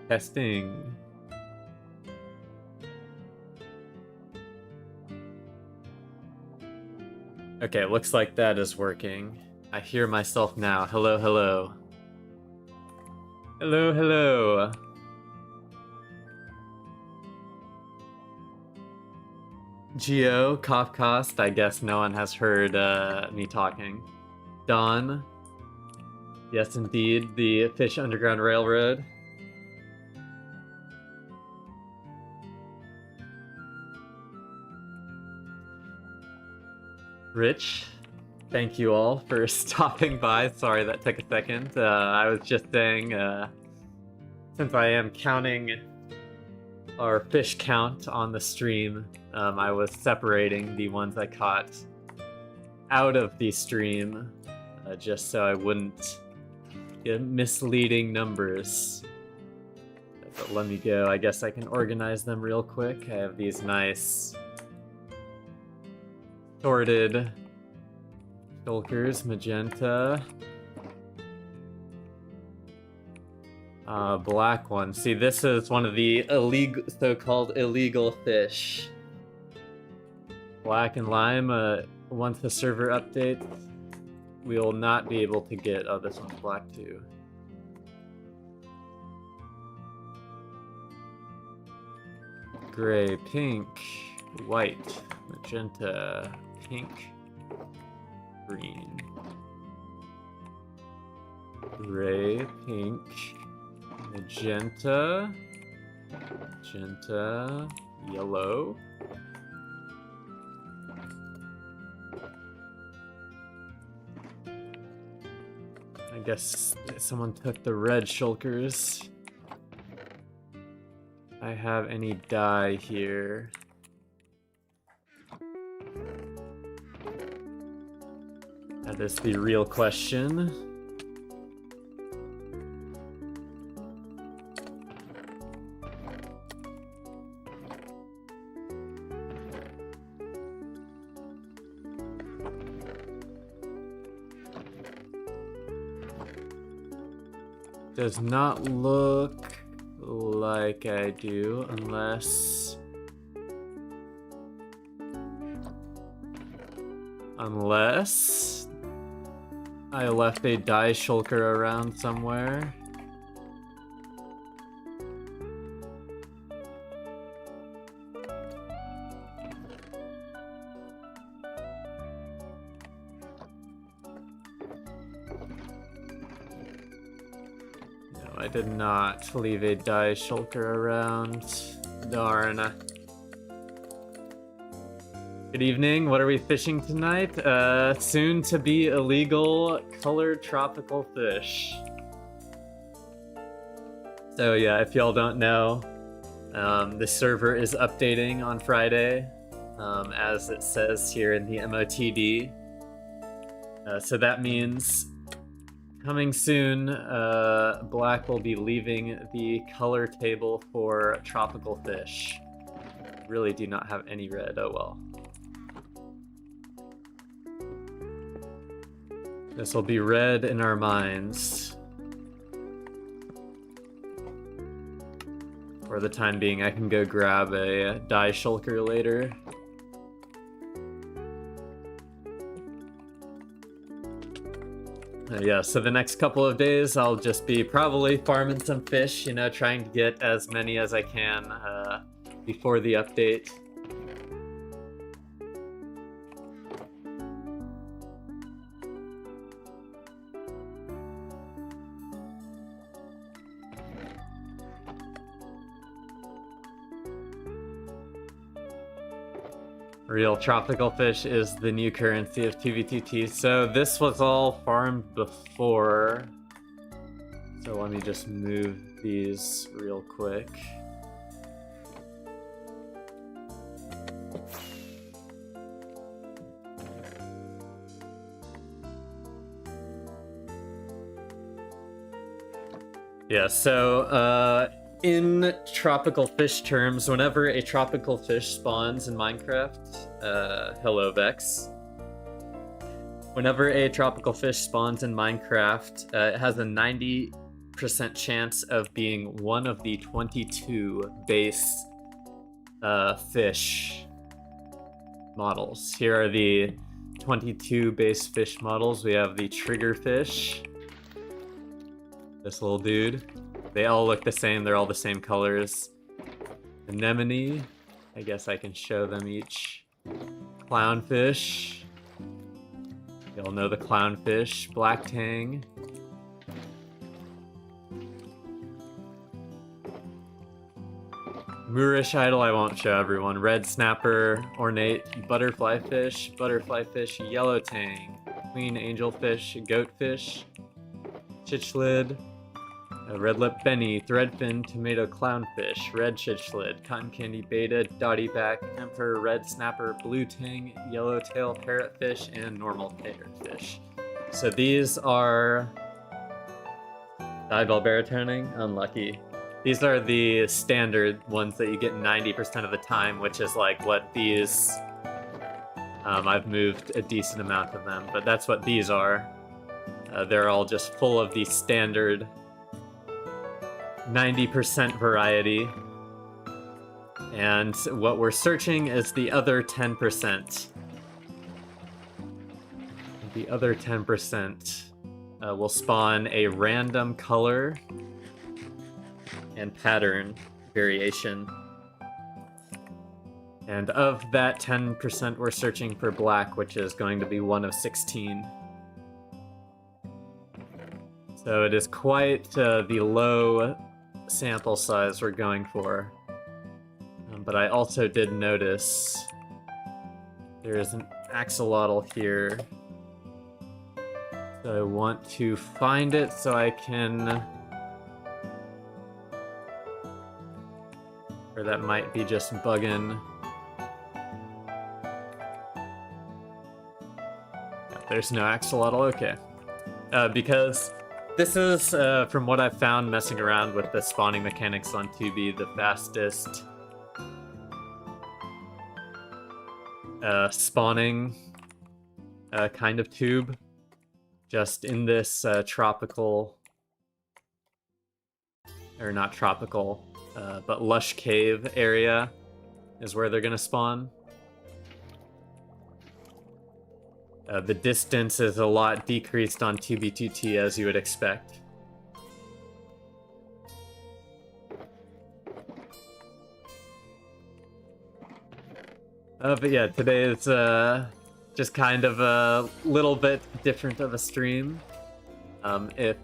Testing. Okay, looks like that is working. I hear myself now. Hello, hello. Hello, hello. Geo, Kafkast, I guess no one has heard me talking. Don. Yes, indeed, the Fish Underground Railroad. Rich, thank you all for stopping by. Sorry that took a second. I was just saying, since I am counting our fish count on the stream, I was separating the ones I caught out of the stream, just so I wouldn't get misleading numbers. But let me go. I guess I can organize them real quick. I have these nice sorted shulkers, magenta. Black one. See, this is one of the illegal, so-called illegal fish. Black and lime. Once the server updates, we will not be able to get. Oh, this one's black too. Gray, pink, white, magenta, pink, green. Gray, pink, magenta, yellow. I guess someone took the red shulkers. I have any dye here? That is the real question. Does not look like I do, unless I left a dye shulker around somewhere. I did not leave a dye shulker around. Darn. Good evening. What are we fishing tonight? Soon to be illegal colored tropical fish. So yeah, if y'all don't know, the server is updating on Friday, as it says here in the MOTD. So that means coming soon, Black will be leaving the color table for tropical fish. Really do not have any red, oh well. This will be red in our minds. For the time being, I can go grab a dye shulker later. Yeah, so the next couple of days I'll just be probably farming some fish, you know, trying to get as many as I can before the update. Real tropical fish is the new currency of TVTT. So this was all farmed before. So let me just move these real quick. Yeah, so in tropical fish terms, whenever a tropical fish spawns in Minecraft, hello Vex. Whenever a tropical fish spawns in Minecraft, it has a 90% 1% chance of being one of the 22 base fish models. Here are the 22 base fish models. We have the triggerfish, this little dude. They all look the same, they're all the same colors. Anemone, I guess I can show them each. Clownfish, you'll know the clownfish. Black tang. Moorish idol, I won't show everyone. Red snapper, ornate, butterfly fish, yellow tang, queen angelfish, goatfish, chichlid, red lip benny, threadfin, tomato clownfish, red chichlid, cotton candy beta, dotty back, emperor, red snapper, blue tang, yellowtail parrotfish, and normal parrotfish. So these are eyeball baritoning, unlucky. These are the standard ones that you get 90% of the time, which is like what these... I've moved a decent amount of them, but that's what these are. They're all just full of the standard 90% variety. And what we're searching is the other 10%. The other 10% will spawn a random color and pattern variation. And of that 10%, we're searching for black, which is going to be 1 of 16. So it is quite the low sample size we're going for. But I also did notice there is an axolotl here. So I want to find it so I can... Or that might be just bugging. There's no axolotl, okay. Because this is, from what I've found messing around with the spawning mechanics on 2B, the fastest spawning kind of tube. Just in this tropical, or not tropical, but lush cave area is where they're gonna spawn. The distance is a lot decreased on 2B2T, as you would expect. But yeah, today is just kind of a little bit different of a stream. If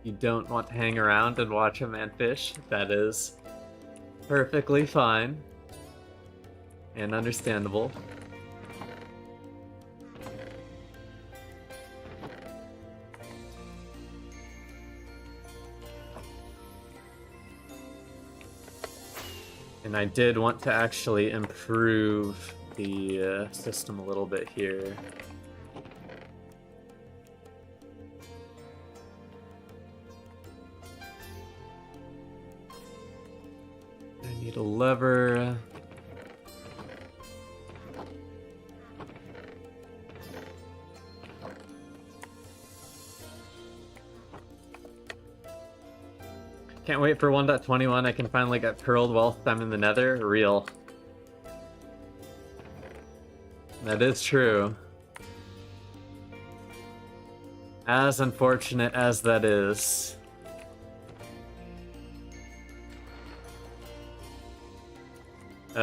you don't want to hang around and watch a man fish, that is perfectly fine and understandable. And I did want to actually improve the system a little bit here. I need a lever. Can't wait for 1.21. I can finally get pearled whilst I'm in the nether. Real. That is true. As unfortunate as that is.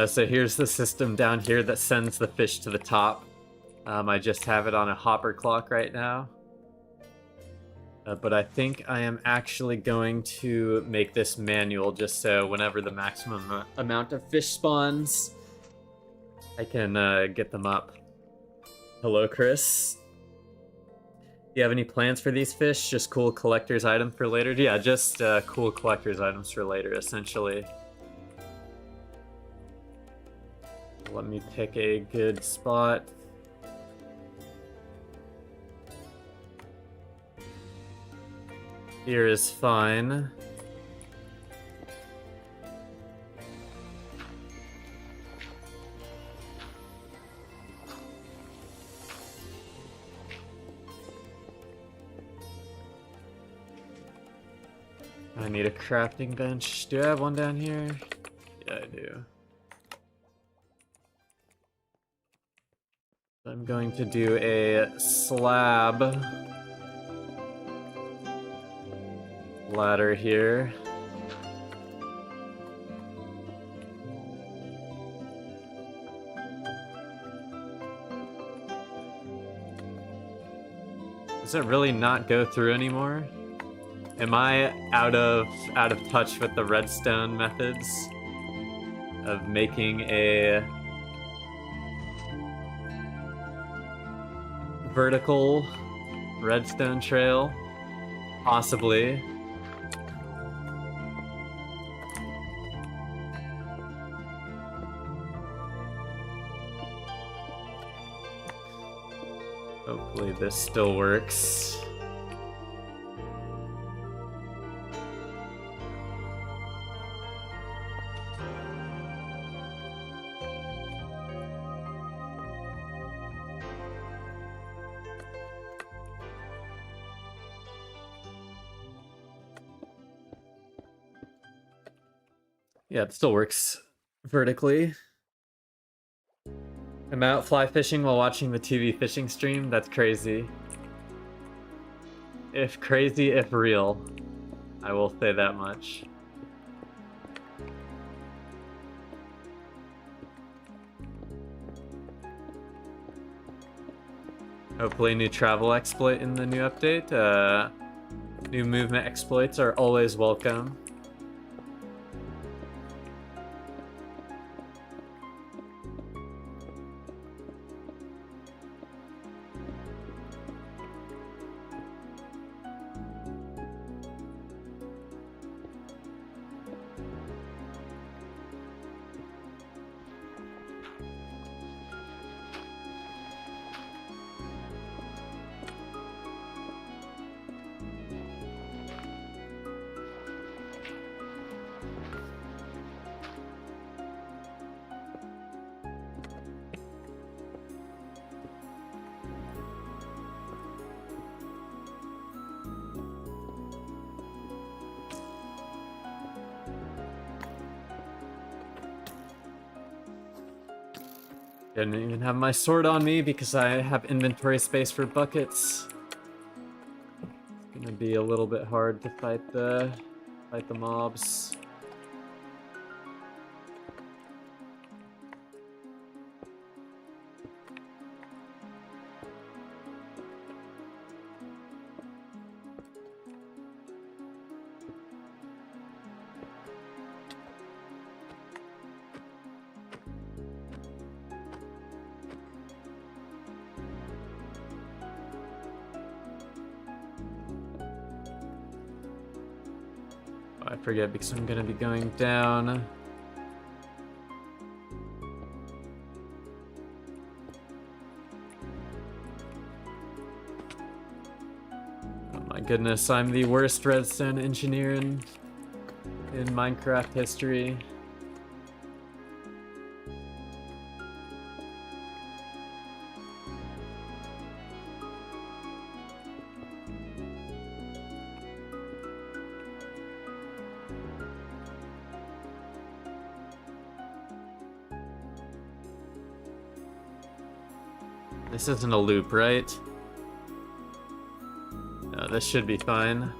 So here's the system down here that sends the fish to the top. I just have it on a hopper clock right now. But I think I am actually going to make this manual just so whenever the maximum amount of fish spawns, I can get them up. Hello, Chris. Do you have any plans for these fish? Just cool collector's items for later? Yeah, just cool collector's items for later, essentially. Let me pick a good spot. Here is fine. I need a crafting bench. Do I have one down here? Yeah, I do. I'm going to do a slab ladder here. Does it really not go through anymore? Am I out of touch with the redstone methods of making a vertical redstone trail? Possibly. Hopefully this still works. Yeah, it still works vertically. I'm out fly fishing while watching the TV fishing stream. That's crazy. If crazy, if real. I will say that much. Hopefully new travel exploit in the new update. New movement exploits are always welcome. Didn't even have my sword on me because I have inventory space for buckets. It's gonna be a little bit hard to fight the mobs. I forget because I'm gonna be going down. Oh my goodness, I'm the worst redstone engineer in Minecraft history. This isn't a loop, right? No, this should be fine.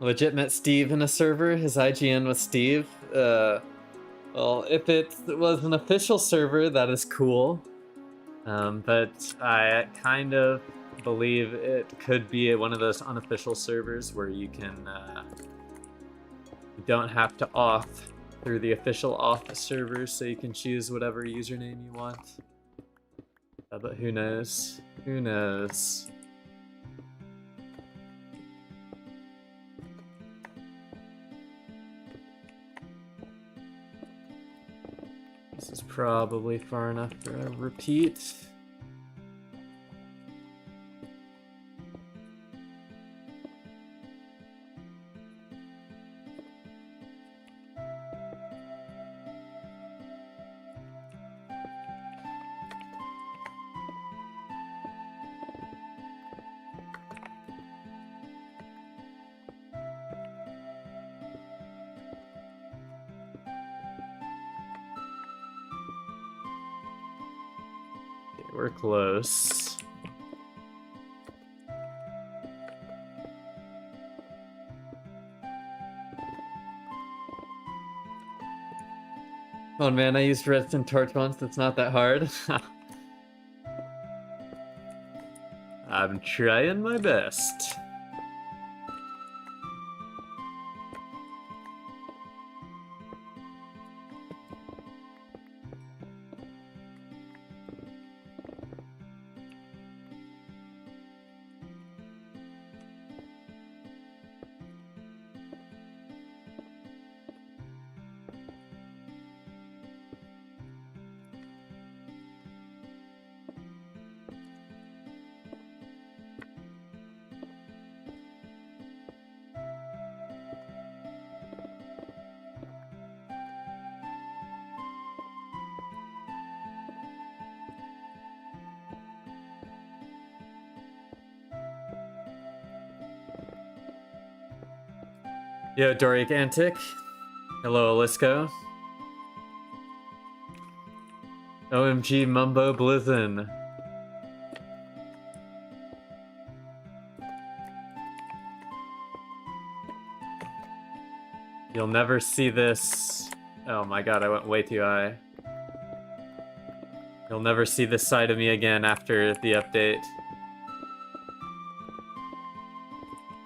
Legit met Steve in a server. His IGN was Steve. Well, if it was an official server, that is cool. But I kind of believe it could be one of those unofficial servers where you can, you don't have to auth through the official auth server, so you can choose whatever username you want. But who knows? Who knows? This is probably far enough for a repeat. We're close. Oh man, I used redstone torch once, it's not that hard. I'm trying my best. Yo, Doric Antic. Hello, Alisco. OMG Mumbo Blizzin. You'll never see this. Oh my god, I went way too high. You'll never see this side of me again after the update.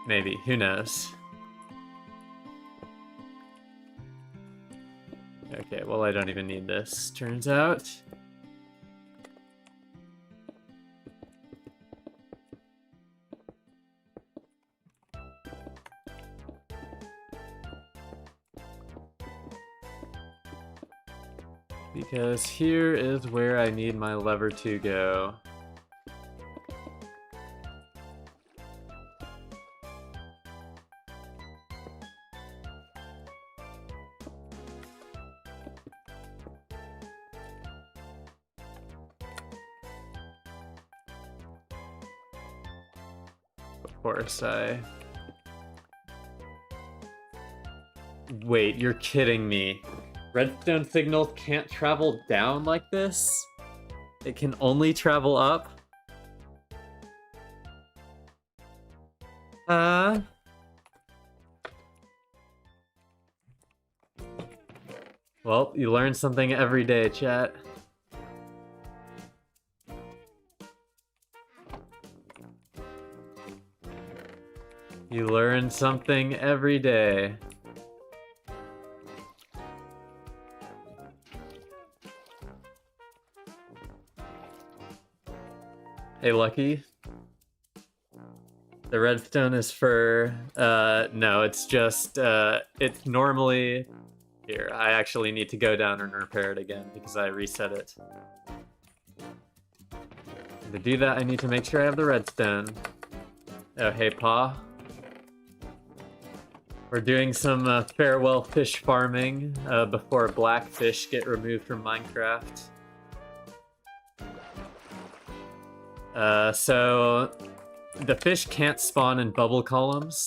Maybe, who knows? Okay, well I don't even need this, turns out. Because here is where I need my lever to go. Of course, Wait, you're kidding me. Redstone signals can't travel down like this? It can only travel up? Well, you learn something every day, chat. You learn something every day. Hey, Lucky. The redstone is for, no, it's just, it's normally... Here, I actually need to go down and repair it again because I reset it. And to do that, I need to make sure I have the redstone. Oh, hey, Pa. We're doing some farewell fish farming before blackfish get removed from Minecraft. So the fish can't spawn in bubble columns,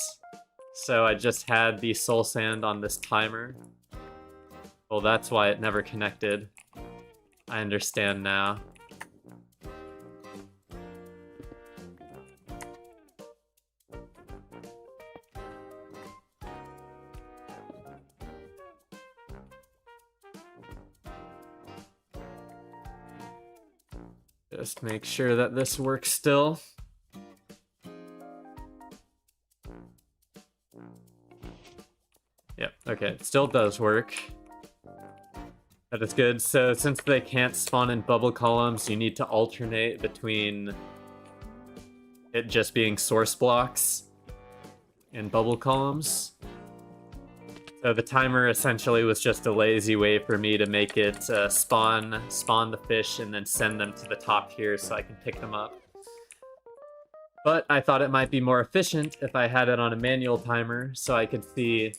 so I just had the soul sand on this timer. Well, that's why it never connected. I understand now. Just make sure that this works still. Yep, okay, it still does work. That is good. So since they can't spawn in bubble columns, you need to alternate between it just being source blocks and bubble columns. So the timer essentially was just a lazy way for me to make it spawn the fish and then send them to the top here so I can pick them up. But I thought it might be more efficient if I had it on a manual timer so I could see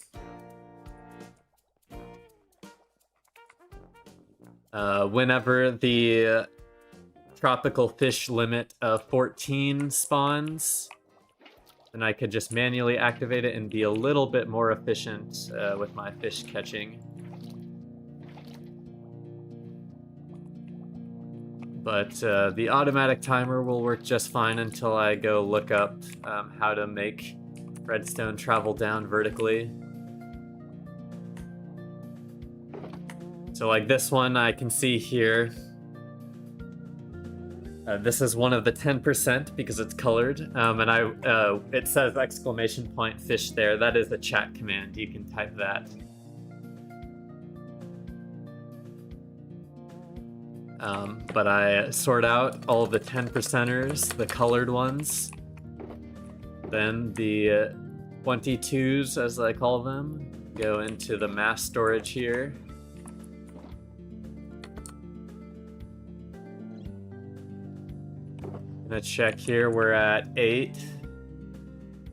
whenever the tropical fish limit of 14 spawns, then I could just manually activate it and be a little bit more efficient with my fish catching. But the automatic timer will work just fine until I go look up how to make redstone travel down vertically. So like this one I can see here. This is one of the 10% because it's colored, and it says exclamation point fish there. That is a chat command. You can type that. But I sort out all of the 10%ers, the colored ones. Then the 22s, as I call them, go into the mass storage here. Gonna check here, we're at 8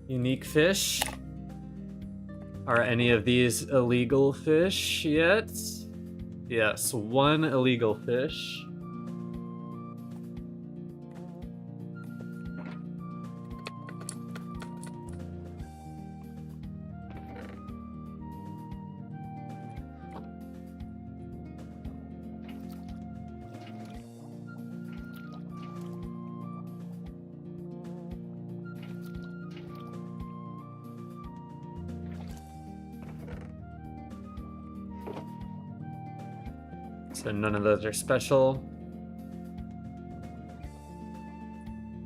unique fish. Are any of these illegal fish yet? Yes, 1 illegal fish. So none of those are special.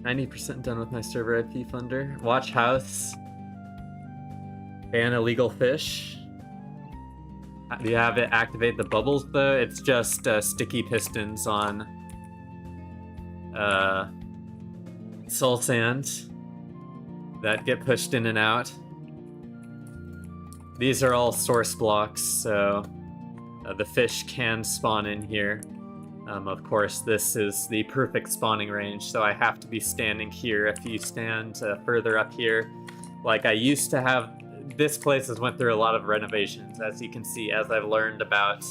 90% done with my server IP funder. Watch house. Ban illegal fish. Do you have it activate the bubbles though? It's just sticky pistons on soul sand that get pushed in and out. These are all source blocks, so the fish can spawn in here. Of course, this is the perfect spawning range, so I have to be standing here. If you stand further up here, like I used to have, this place has went through a lot of renovations, as you can see, as I've learned about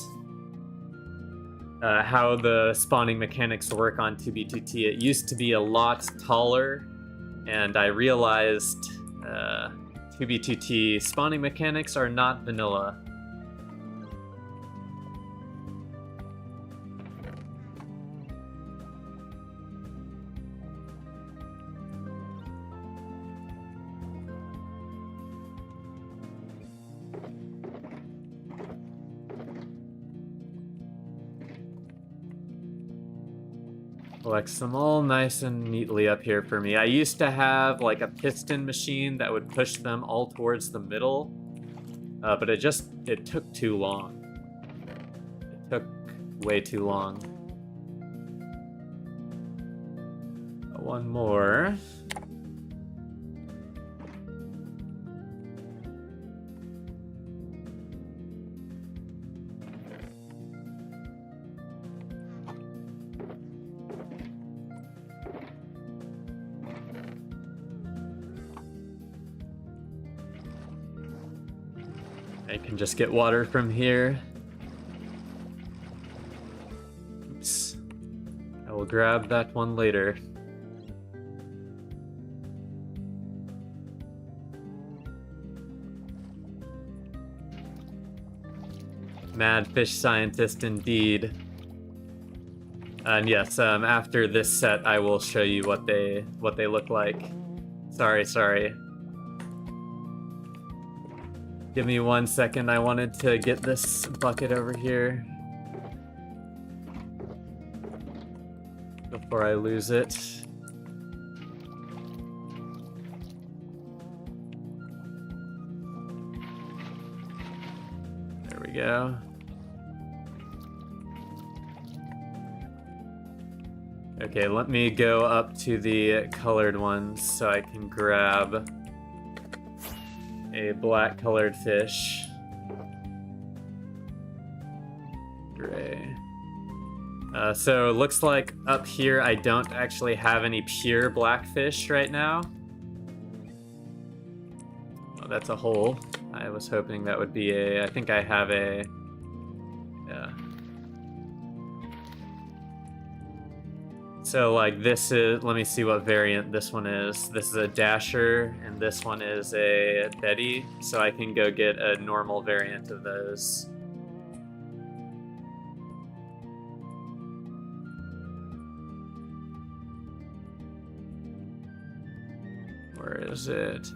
how the spawning mechanics work on 2B2T. It used to be a lot taller, and I realized 2B2T spawning mechanics are not vanilla. Collects them all nice and neatly up here for me. I used to have like a piston machine that would push them all towards the middle, but it took too long. It took way too long. One more. I can just get water from here. Oops. I will grab that one later. Mad fish scientist indeed. And yes, after this set I will show you what they look like. Sorry. Give me 1 second, I wanted to get this bucket over here before I lose it. There we go. Okay, let me go up to the colored ones so I can grab a black colored fish. Gray. So it looks like up here I don't actually have any pure black fish right now. Oh, that's a hole. I was hoping that would be a, I think I have a, yeah. So like this is, let me see what variant this one is. This is a Dasher, and this one is a Betty. So I can go get a normal variant of those. is it?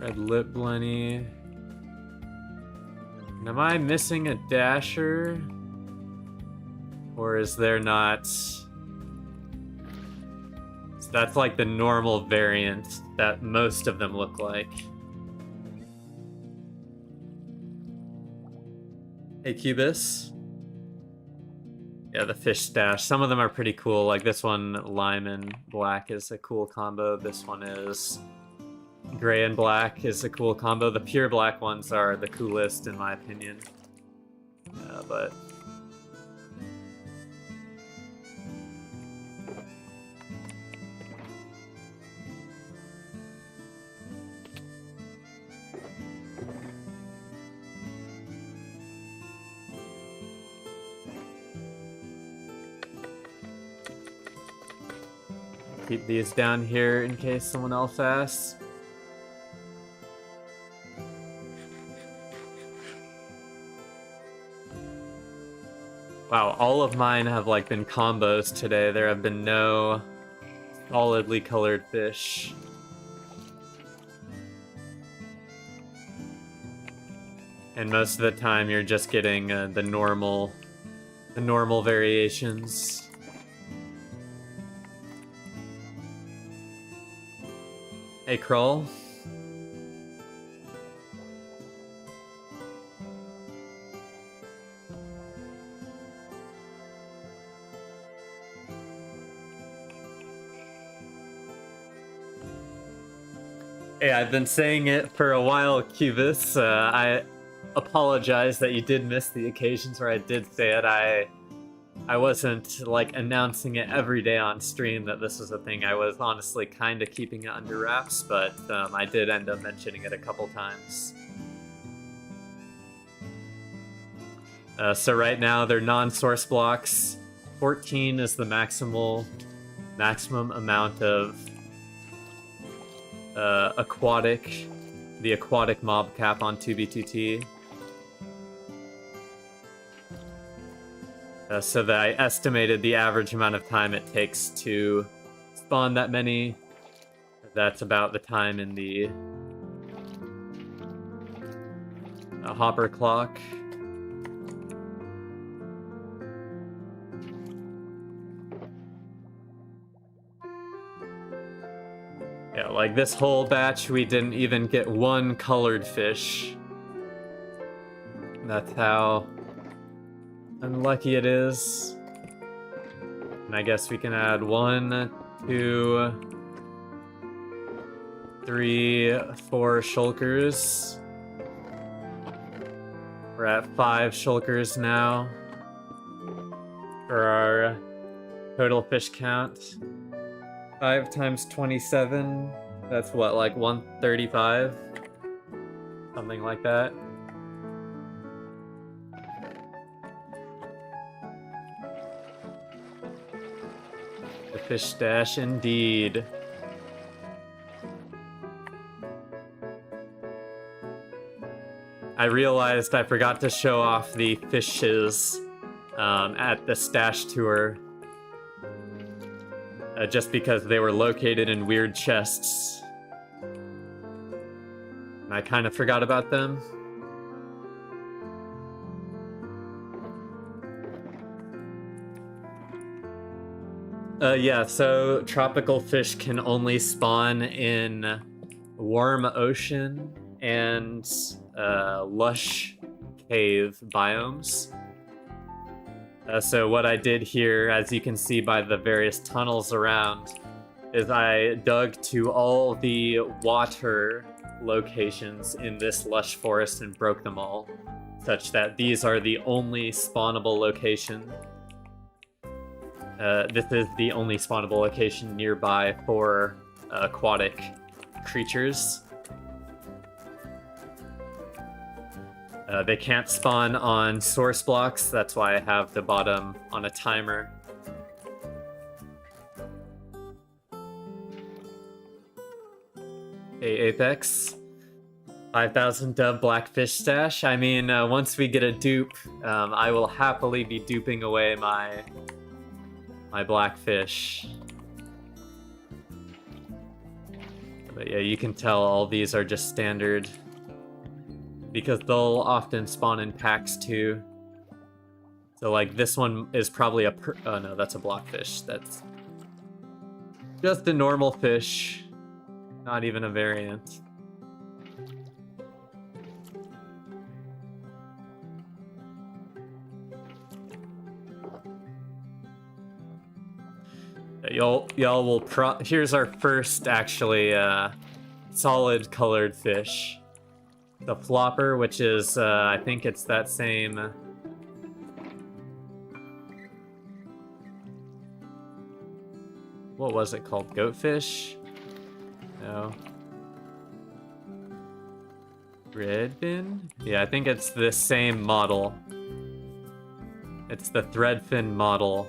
Red lip blenny. Am I missing a dasher? Or is there not? So that's like the normal variant that most of them look like. Hey, Cubis. Yeah, the fish stash. Some of them are pretty cool. Like this one, lime and black is a cool combo. This one is gray and black is a cool combo. The pure black ones are the coolest in my opinion. But keep these down here in case someone else asks. Wow, all of mine have like been combos today. There have been no solidly colored fish. And most of the time you're just getting the normal variations. Hey, Kroll. Hey, I've been saying it for a while, Cubis. I apologize that you did miss the occasions where I did say it. I wasn't like announcing it every day on stream that this was a thing. I was honestly kind of keeping it under wraps, but I did end up mentioning it a couple times. So right now they're non-source blocks. 14 is the maximum amount of the aquatic mob cap on 2B2T. So that I estimated the average amount of time it takes to spawn that many. That's about the time in the hopper clock. Yeah, like this whole batch, we didn't even get one colored fish. That's how unlucky it is. And I guess we can add 1, 2, 3, 4 shulkers. We're at 5 shulkers now for our total fish count. 5 times 27, that's what, like 135? Something like that. The fish stash indeed. I realized I forgot to show off the fishes at the stash tour. Just because they were located in weird chests. And I kind of forgot about them. Yeah, so tropical fish can only spawn in warm ocean and lush cave biomes. So what I did here, as you can see by the various tunnels around, is I dug to all the water locations in this lush forest and broke them all, such that these are the only spawnable location. This is the only spawnable location nearby for aquatic creatures. They can't spawn on source blocks, that's why I have the bottom on a timer. Hey, Apex. 5,000 dub blackfish stash. I mean, once we get a dupe, I will happily be duping away my blackfish. But yeah, you can tell all these are just standard because they'll often spawn in packs too. So like this one is probably oh no, that's a blockfish. That's just a normal fish, not even a variant. Y'all will here's our first actually solid colored fish. The flopper, which is I think it's that same what was it called? Goatfish? No. Redfin? Yeah, I think it's the same model. It's the threadfin model.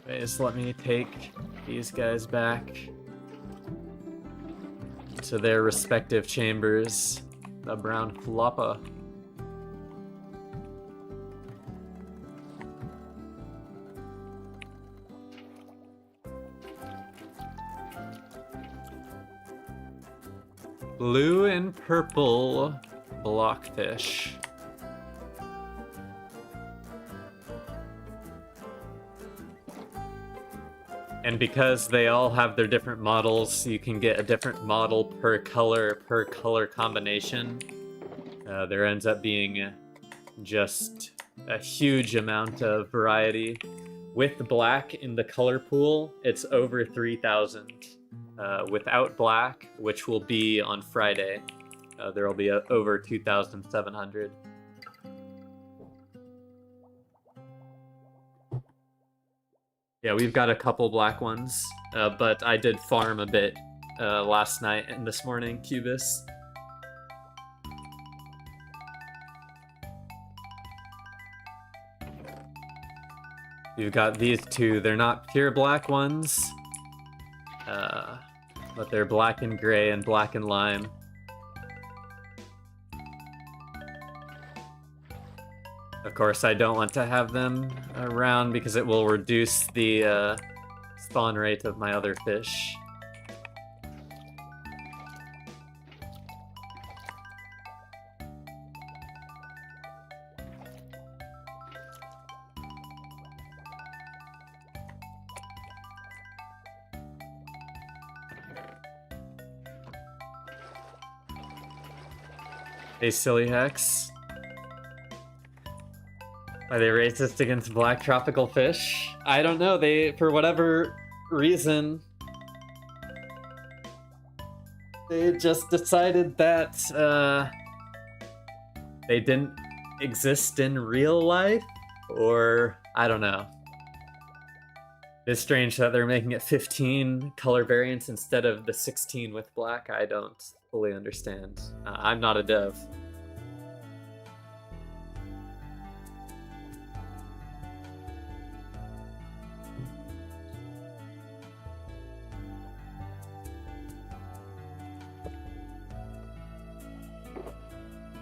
Just let me take these guys back to their respective chambers. The brown flopper. Blue and purple blockfish. And because they all have their different models, you can get a different model per color combination. There ends up being just a huge amount of variety. With black in the color pool, it's over 3,000. Without black, which will be on Friday, there will be over 2,700. Yeah, we've got a couple black ones, but I did farm a bit last night and this morning, Cubis. You've got these two. They're not pure black ones, but they're black and gray and black and lime. Of course, I don't want to have them around because it will reduce the spawn rate of my other fish. Hey, silly Hex. Are they racist against black tropical fish? I don't know. They, for whatever reason, they just decided that they didn't exist in real life, or I don't know. It's strange that they're making it 15 color variants instead of the 16 with black. I don't fully understand. I'm not a dev.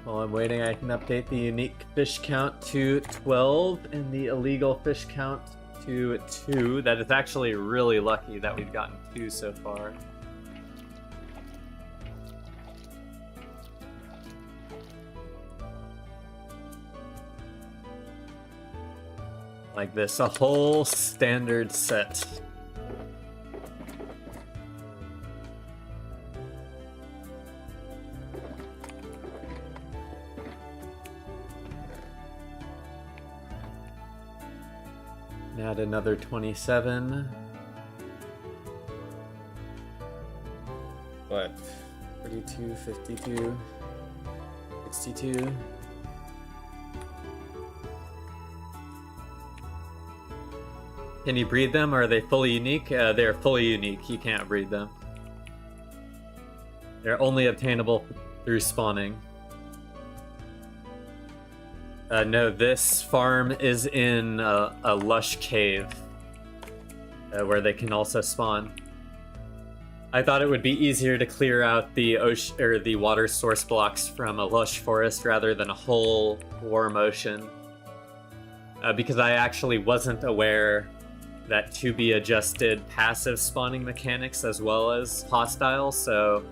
While I'm waiting, I can update the unique fish count to 12 and the illegal fish count to 2. That is actually really lucky that we've gotten 2 so far. Like this, a whole standard set. Add another 27. What? 42, 52, 62. Can you breed them, or are they fully unique? They're fully unique. You can't breed them. They're only obtainable through spawning. No, this farm is in a lush cave where they can also spawn. I thought it would be easier to clear out the ocean or the water source blocks from a lush forest rather than a whole warm ocean, because I actually wasn't aware that to be adjusted passive spawning mechanics as well as hostile. So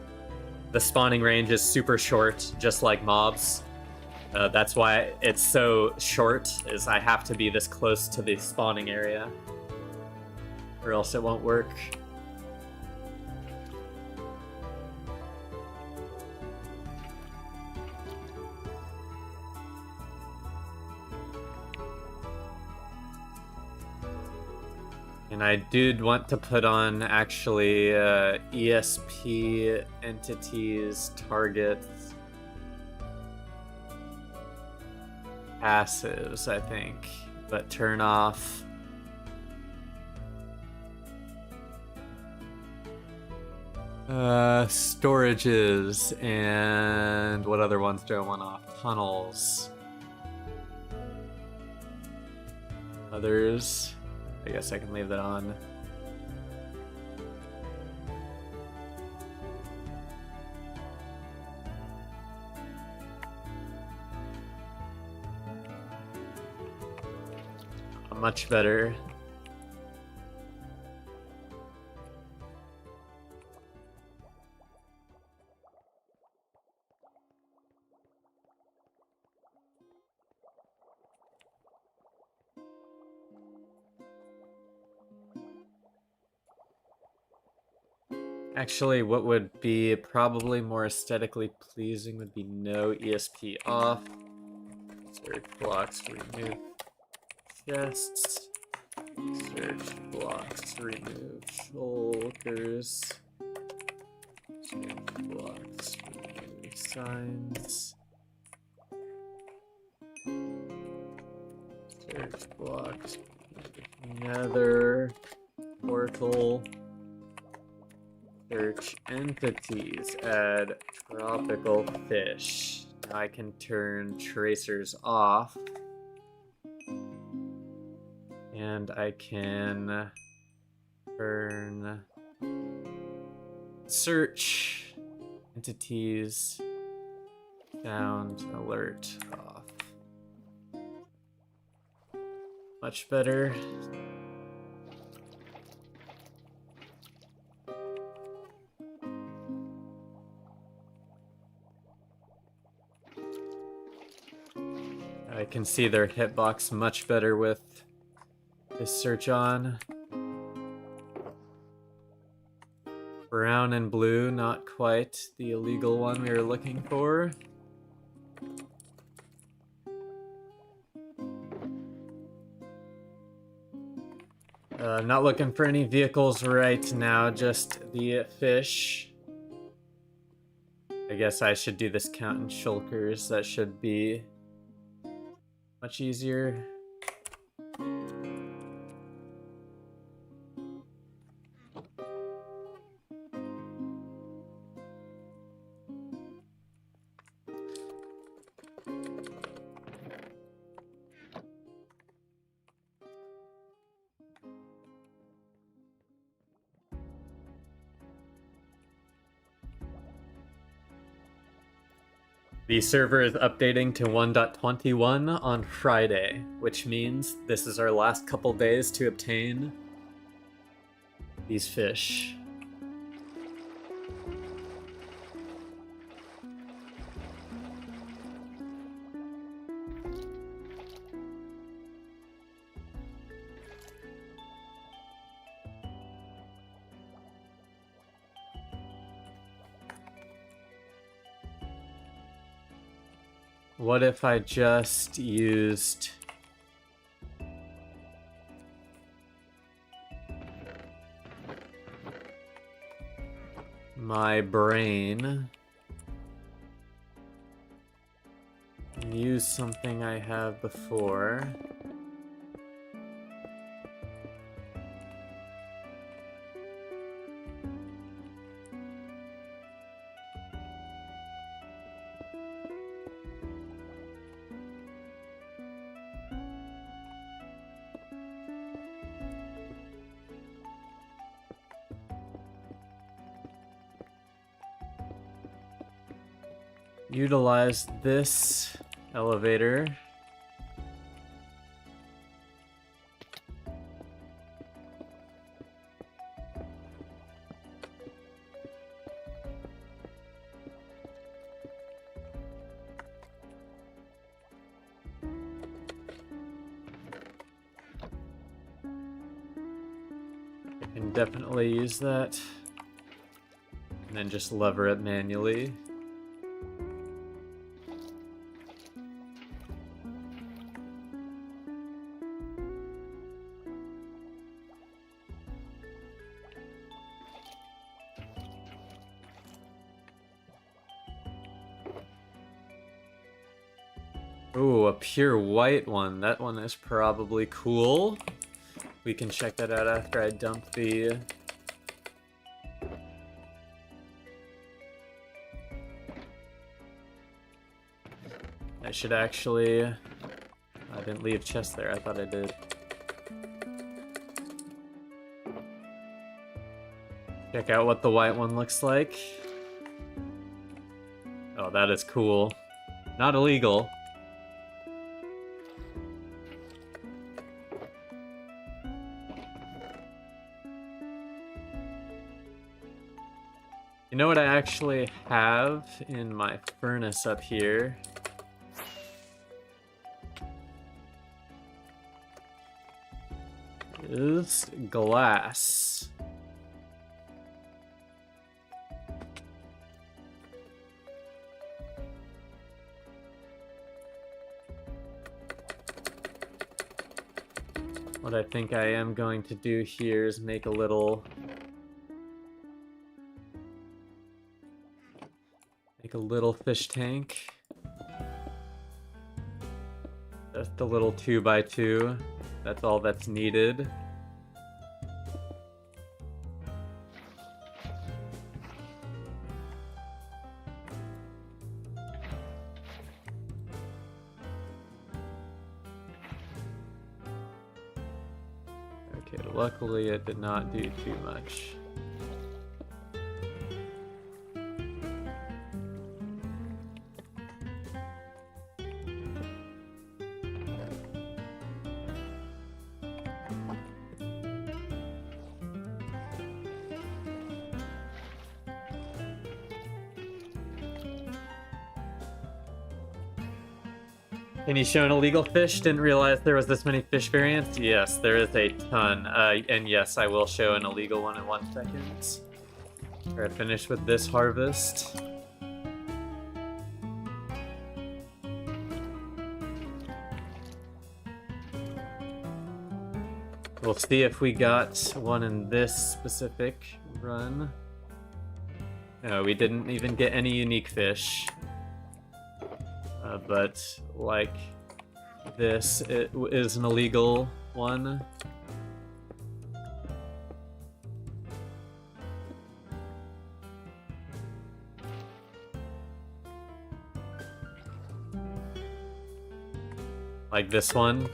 the spawning range is super short, just like mobs. That's why it's so short, is I have to be this close to the spawning area, or else it won't work. And I did want to put on, actually, ESP entities, targets, passives, I think, but turn off storages, and what other ones do I want off? Tunnels. Others, I guess I can leave that on. Much better. Actually, what would be probably more aesthetically pleasing would be no ESP off. Search blocks, remove chests. Search blocks, remove shulkers. Search blocks, remove signs. Search blocks, nether portal. Search entities, add tropical fish. Now I can turn tracers off. And I can turn search entities, sound alert off. Much better. I can see their hitbox much better with this search on. Brown and blue, not quite the illegal one we were looking for. Not looking for any vehicles right now, just the fish. I guess I should do this count in shulkers. That should be much easier. The server is updating to 1.21 on Friday, which means this is our last couple days to obtain these fish. What if I just used my brain and use something I have before? utilize this elevator. I can definitely use that. And then just lever it manually. Ooh, a pure white one. That one is probably cool. We can check that out after I dump the... I should actually... I didn't leave chest there. I thought I did. Check out what the white one looks like. Oh, that is cool. Not illegal. You know what I actually have in my furnace up here? Is glass. What I think I am going to do here is make a little fish tank. Just a little 2x2. That's all that's needed. Okay, luckily it did not do too much. Can you show an illegal fish? Didn't realize there was this many fish variants. Yes, there is a ton. And yes, I will show an illegal one in 1 second. Alright, finish with this harvest. We'll see if we got one in this specific run. No, we didn't even get any unique fish. But like this, it is an illegal one. Like this one,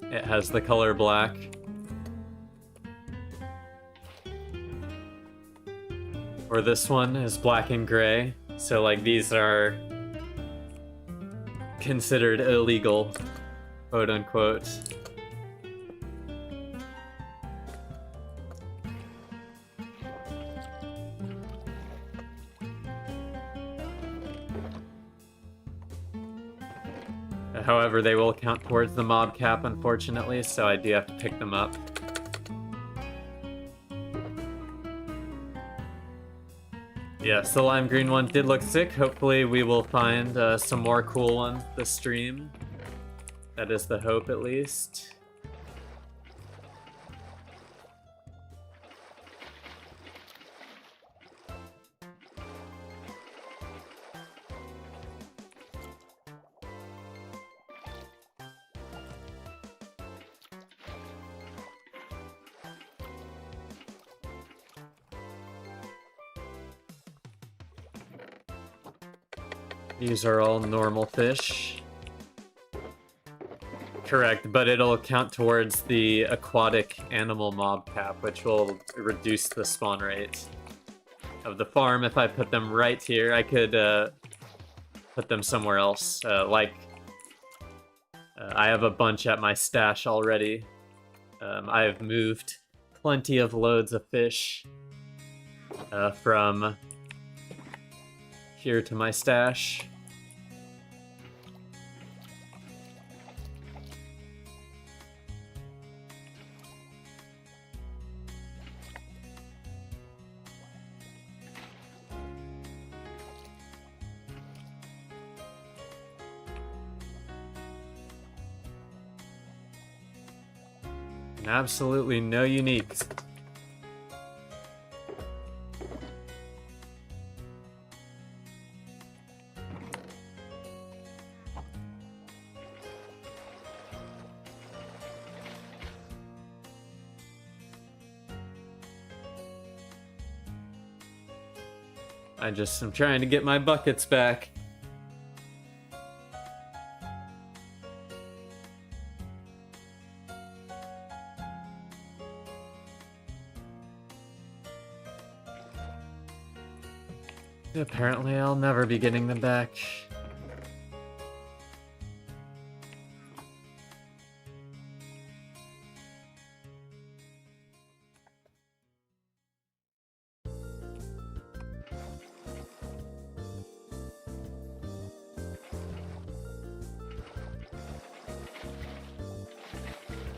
it has the color black. Or this one is black and gray. So like these are considered illegal, quote unquote. However, they will count towards the mob cap, unfortunately, so I do have to pick them up. Yes, the lime green one did look sick. Hopefully we will find some more cool ones this stream. That is the hope, at least. These are all normal fish. Correct, but it'll count towards the aquatic animal mob cap, which will reduce the spawn rate of the farm. If I put them right here, I could put them somewhere else. I have a bunch at my stash already. I have moved plenty of loads of fish from here to my stash. And absolutely no uniques. I just am trying to get my buckets back. Apparently I'll never be getting them back.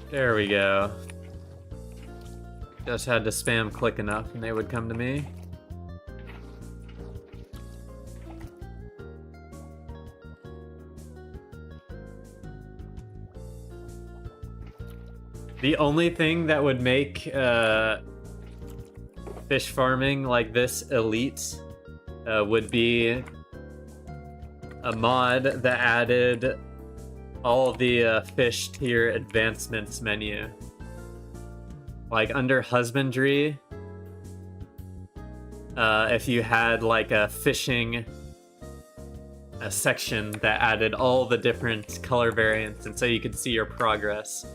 There we go. Just had to spam click enough and they would come to me. The only thing that would make fish farming like this elite would be a mod that added all the fish to your advancements menu. Like under husbandry, if you had like a fishing section that added all the different color variants and so you could see your progress,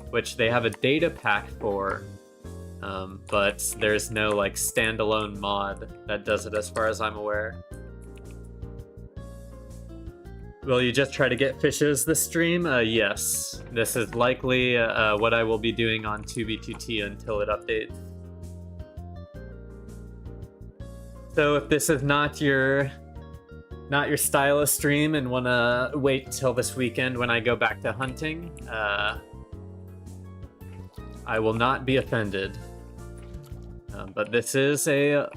which they have a data pack for, but there's no like standalone mod that does it as far as I'm aware. Will you just try to get fishes this stream? Yes. This is likely what I will be doing on 2B2T until it updates. So if this is not your style of stream and want to wait till this weekend when I go back to hunting, I will not be offended. But this is a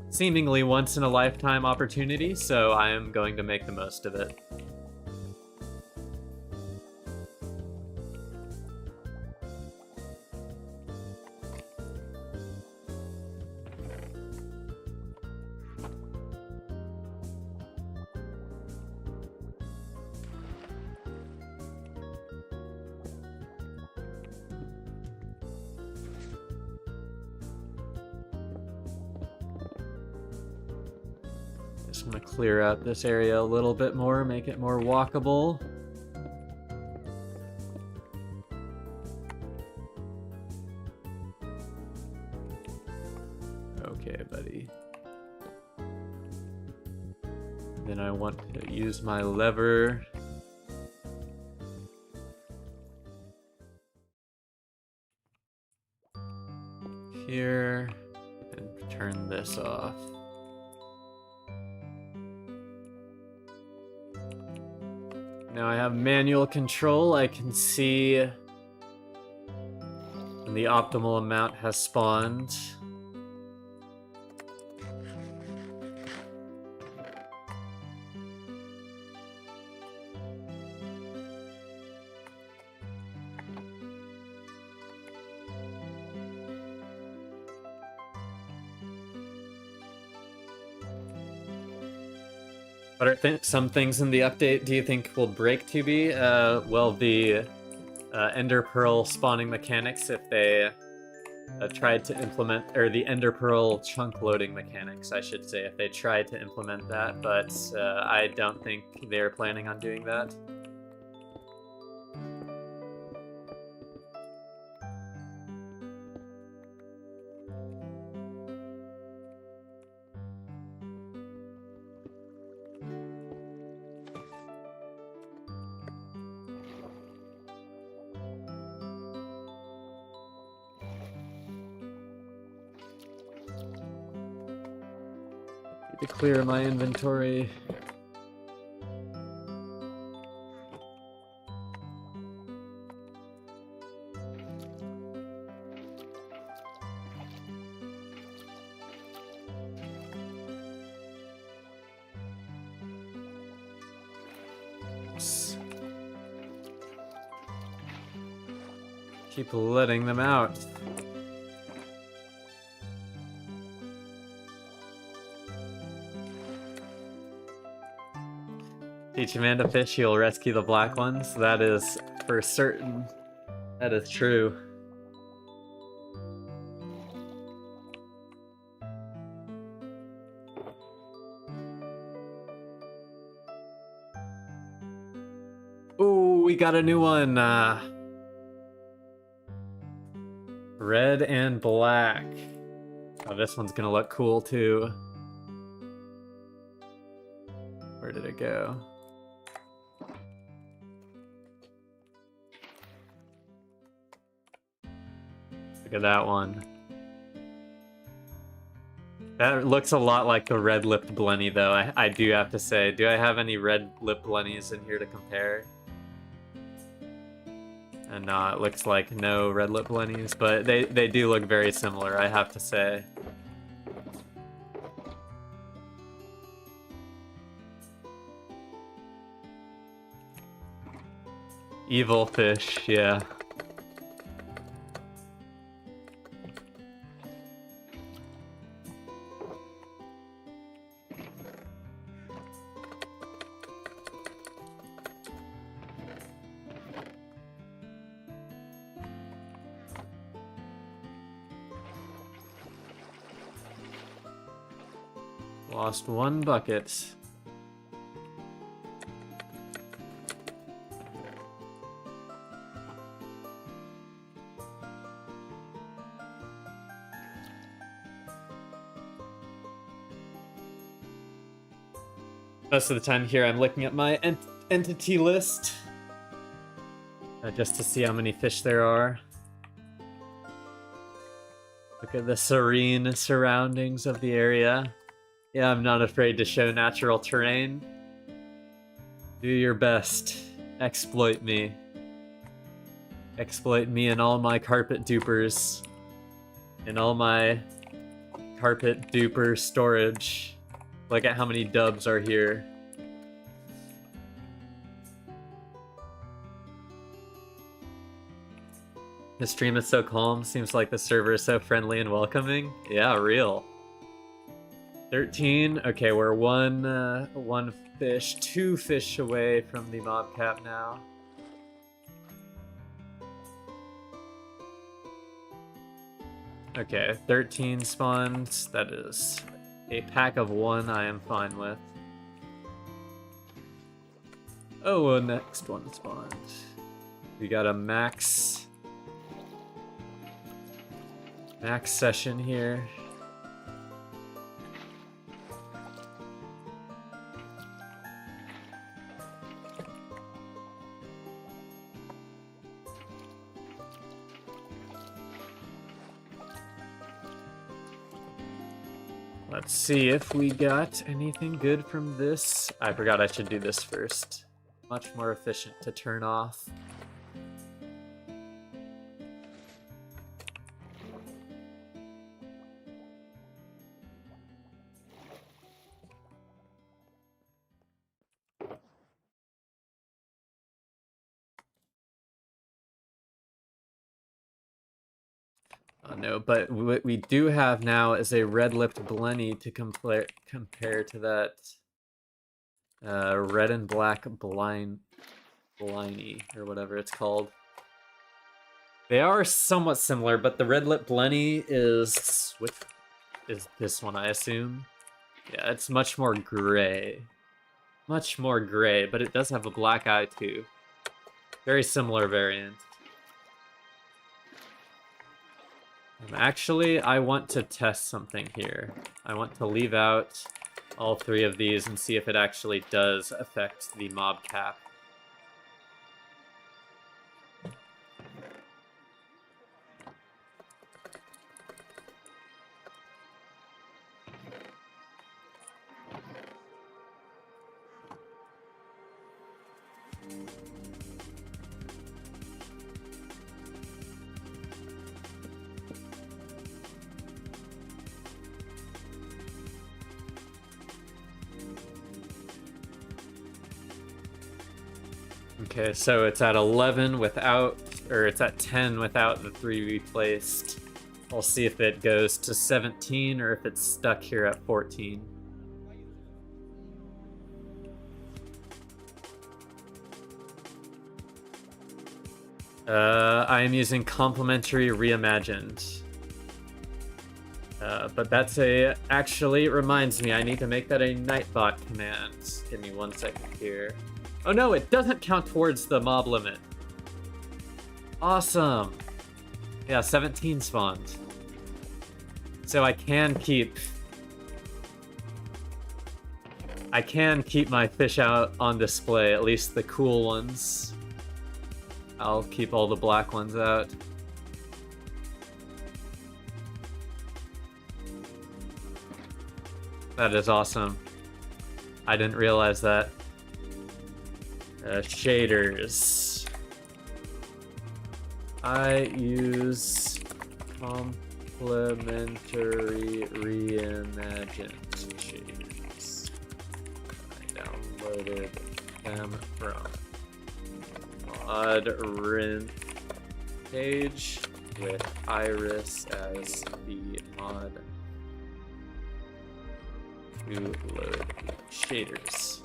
seemingly once-in-a-lifetime opportunity, so I am going to make the most of it. I'm gonna clear out this area a little bit more, make it more walkable. Okay, buddy. Then I want to use my lever. Here, and turn this off. Now I have manual control. I can see when the optimal amount has spawned. What are some things in the update do you think will break 2B? Well, the Ender Pearl spawning mechanics, if they tried to implement, or the Ender Pearl chunk loading mechanics, I should say, if they tried to implement that, but I don't think they're planning on doing that. Need to clear my inventory. Keep letting them out. Teach a man to fish, he'll rescue the black ones. That is for certain. That is true. Ooh, we got a new one. Red and black. Oh, this one's gonna look cool too. Where did it go? Look at that one. That looks a lot like the red-lipped blenny, though. I do have to say. Do I have any red-lipped blennies in here to compare? And it looks like no red-lipped blennies, but they do look very similar, I have to say. Evil fish, yeah. Lost one bucket. Most of the time here I'm looking at my entity list just to see how many fish there are. Look at the serene surroundings of the area. Yeah, I'm not afraid to show natural terrain. Do your best. Exploit me. Exploit me and all my carpet dupers. And all my carpet duper storage. Look at how many dubs are here. The stream is so calm. Seems like the server is so friendly and welcoming. Yeah, real. 13. Okay, we're one fish, 2 fish away from the mob cap now. Okay, 13 spawns. That is a pack of 1 I am fine with. Oh, next one spawned. We got a max session here. Let's see if we got anything good from this. I forgot I should do this first. Much more efficient to turn off. Oh no, but what we do have now is a red-lipped blenny to compare to that red and black bliney, or whatever it's called. They are somewhat similar, but the red-lipped blenny is this one, I assume. Yeah, it's much more gray. Much more gray, but it does have a black eye too. Very similar variant. Actually, I want to test something here. I want to leave out all 3 of these and see if it actually does affect the mob cap. Okay, so it's at 11 without, or it's at 10 without the 3 we placed. I'll see if it goes to 17 or if it's stuck here at 14. I am using complementary reimagined. But that's actually, it reminds me, I need to make that a Nightbot command. Give me 1 second here. Oh no, it doesn't count towards the mob limit. Awesome. Yeah, 17 spawned. So I can keep my fish out on display, at least the cool ones. I'll keep all the black ones out. That is awesome. I didn't realize that. Shaders. I use complementary reimagined shaders. I downloaded them from mod page with Iris as the mod to load shaders.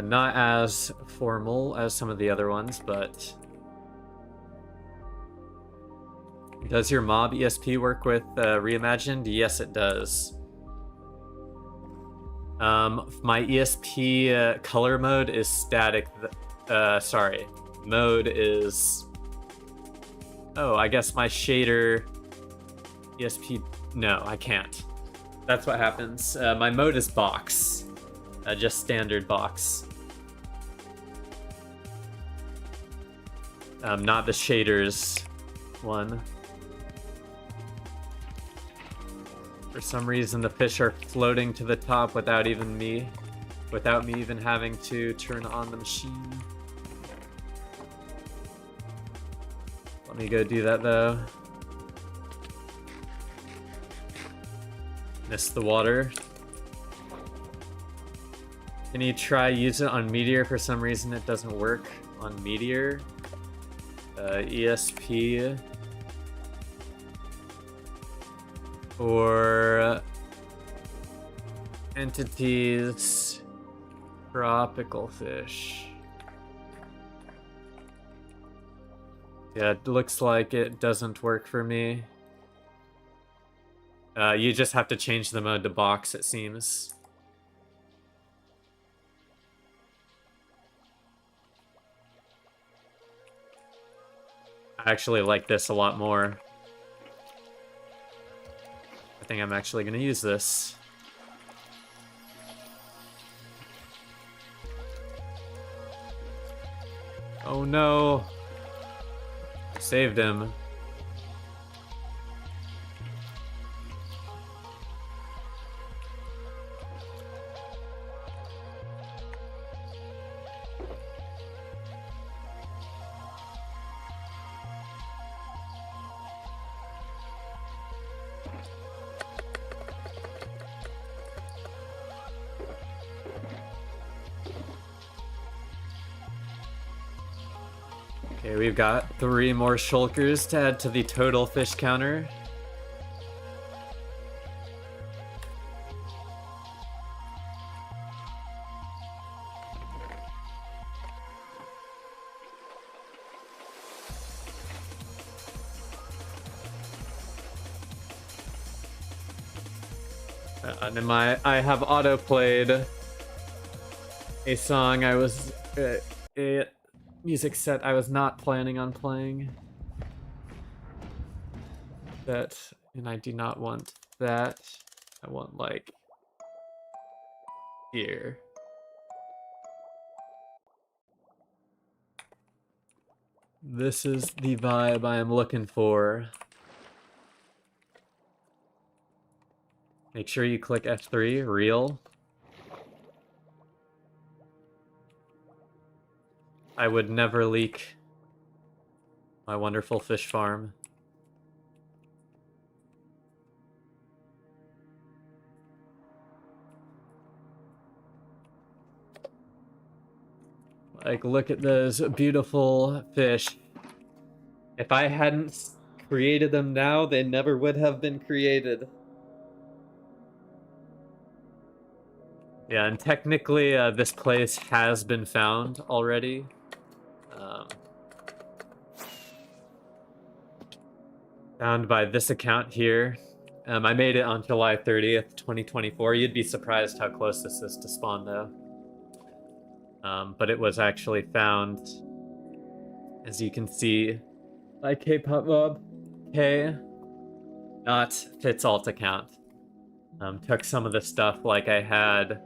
Not as formal as some of the other ones, but does your mob ESP work with reimagined? Yes, it does. My ESP color mode is static. Sorry, mode is. Oh, I guess my shader ESP. No, I can't. That's what happens. My mode is box. Just standard box. Not the shaders one. For some reason, the fish are floating to the top without me even having to turn on the machine. Let me go do that though. Missed the water. Can you try use it on Meteor? For some reason it doesn't work on Meteor. ESP. Or entities, tropical fish. Yeah, it looks like it doesn't work for me. You just have to change the mode to box, it seems. I actually like this a lot more. I think I'm actually going to use this. Oh no! Saved him. Okay, we've got 3 more shulkers to add to the total fish counter. And in I have auto-played a song I was... a music set I was not planning on playing. That, and I do not want that. I want, like, here. This is the vibe I am looking for. Make sure you click F3, reel. I would never leak my wonderful fish farm. Like, look at those beautiful fish. If I hadn't created them now, they never would have been created. Yeah, and technically, this place has been found already. Found by this account here. I made it on July 30th, 2024. You'd be surprised how close this is to spawn, though. But it was actually found, as you can see, by K-Pop Mob. K, not Fitz alt account. Took some of the stuff, like I had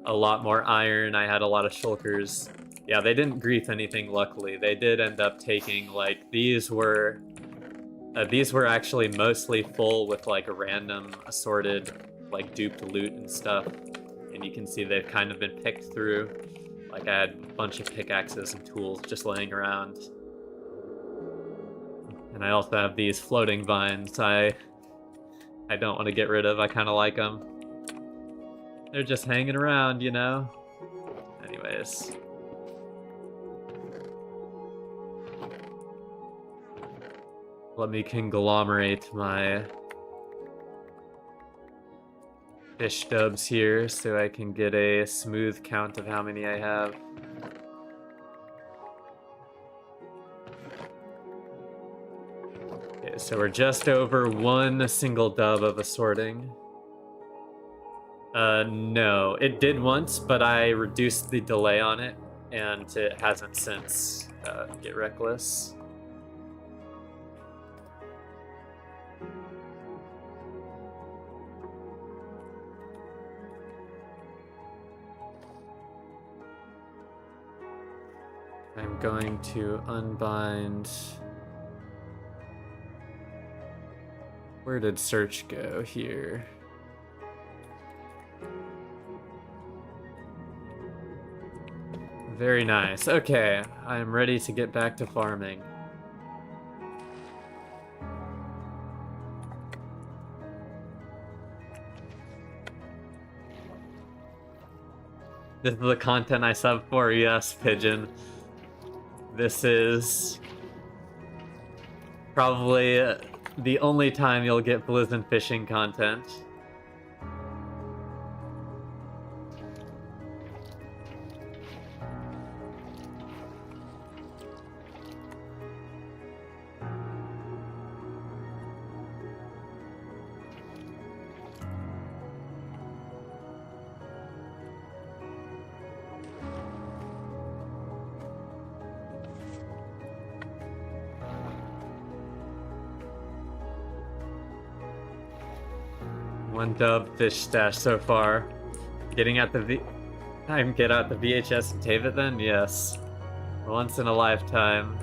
a lot more iron, I had a lot of shulkers. Yeah, they didn't grief anything, luckily. They did end up taking, like, these were actually mostly full with, like, a random assorted, like, duped loot and stuff. And you can see they've kind of been picked through. Like, I had a bunch of pickaxes and tools just laying around. And I also have these floating vines I don't want to get rid of. I kind of like them. They're just hanging around, you know? Anyways. Let me conglomerate my fish stubs here so I can get a smooth count of how many I have. Okay, so we're just over one single dub of assorting. No, it did once, but I reduced the delay on it, and it hasn't since. Get reckless. I'm going to unbind. Where did search go here? Very nice. Okay, I'm ready to get back to farming. This is the content I sub for? Yes, Pigeon. This is probably the only time you'll get Blizzard fishing content. One dub fish stash so far. Getting at the get out the VHS and tape it then? Yes. Once in a lifetime.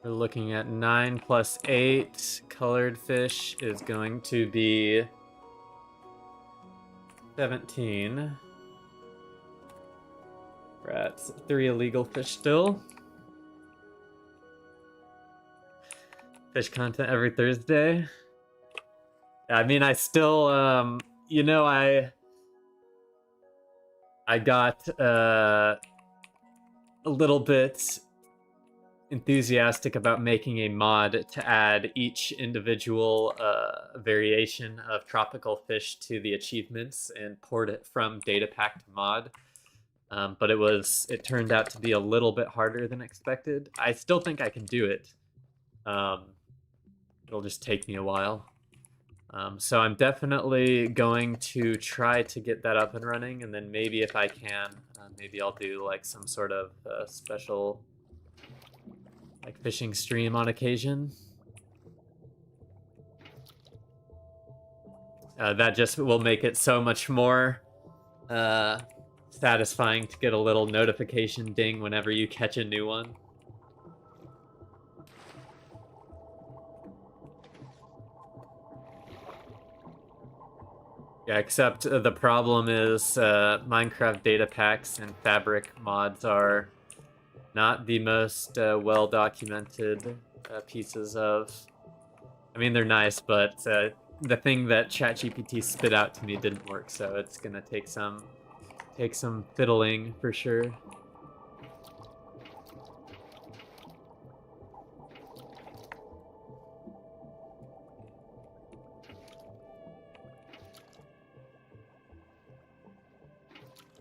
We're looking at 9 plus 8 colored fish is going to be 17. We're at 3 illegal fish still. Fish content every Thursday. I mean, I still, you know, I got a little bit enthusiastic about making a mod to add each individual variation of tropical fish to the achievements and port it from data pack to mod. But it turned out to be a little bit harder than expected. I still think I can do it. It'll just take me a while. So I'm definitely going to try to get that up and running, and then maybe if I can, maybe I'll do like some sort of special like fishing stream on occasion. That just will make it so much more satisfying to get a little notification ding whenever you catch a new one. Yeah, except the problem is Minecraft data packs and fabric mods are not the most well-documented pieces of... I mean, they're nice, but the thing that ChatGPT spit out to me didn't work, so it's gonna take some fiddling for sure.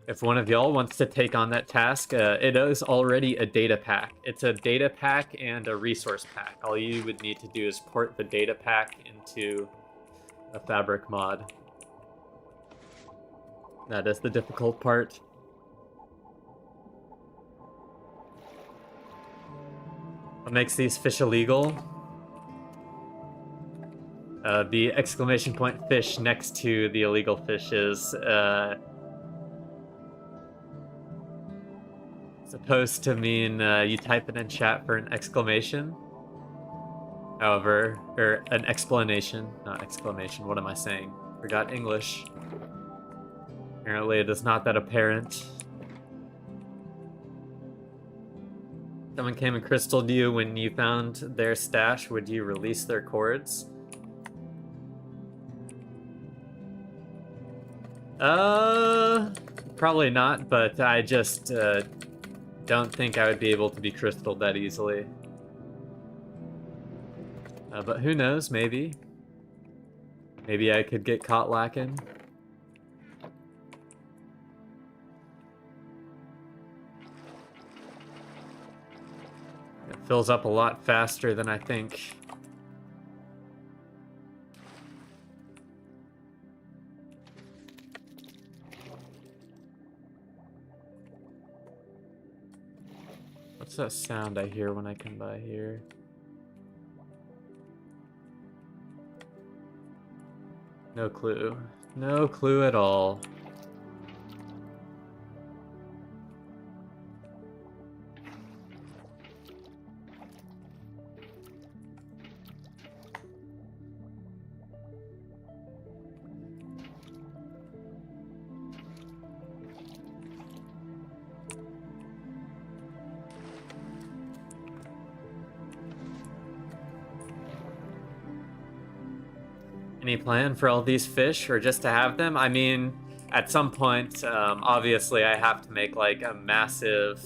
If one of y'all wants to take on that task, it is already a data pack. It's a data pack and a resource pack. All you would need to do is port the data pack into a fabric mod. That is the difficult part. What makes these fish illegal? The exclamation point fish next to the illegal fish is supposed to mean you type it in chat for an exclamation. However, or an explanation, not exclamation. What am I saying? Forgot English. Apparently it is not that apparent. Someone came and crystalled you when you found their stash. Would you release their cords? Probably not, but I just don't think I would be able to be crystalled that easily. But who knows, maybe. Maybe I could get caught lacking. It fills up a lot faster than I think. What's that sound I hear when I come by here? No clue. No clue at all. Any plan for all these fish, or just to have them? I mean, at some point, obviously I have to make like a massive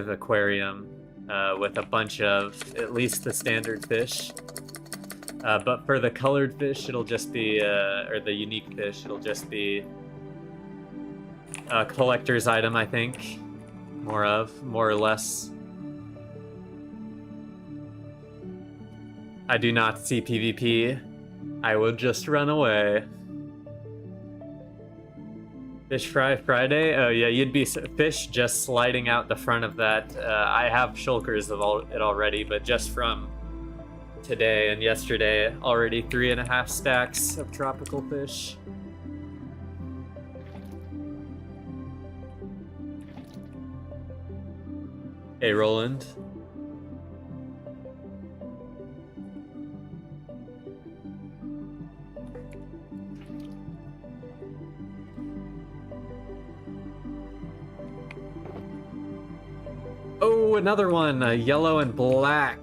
aquarium with a bunch of at least the standard fish. But for the colored fish, it'll just be, or the unique fish, it'll just be a collector's item, I think. More or less. I do not see PvP. I will just run away. Fish Fry Friday? Oh yeah, you'd be fish just sliding out the front of that. I have shulkers of it already, but just from today and yesterday, already 3.5 stacks of tropical fish. Hey, Roland. Oh, another one, a yellow and black.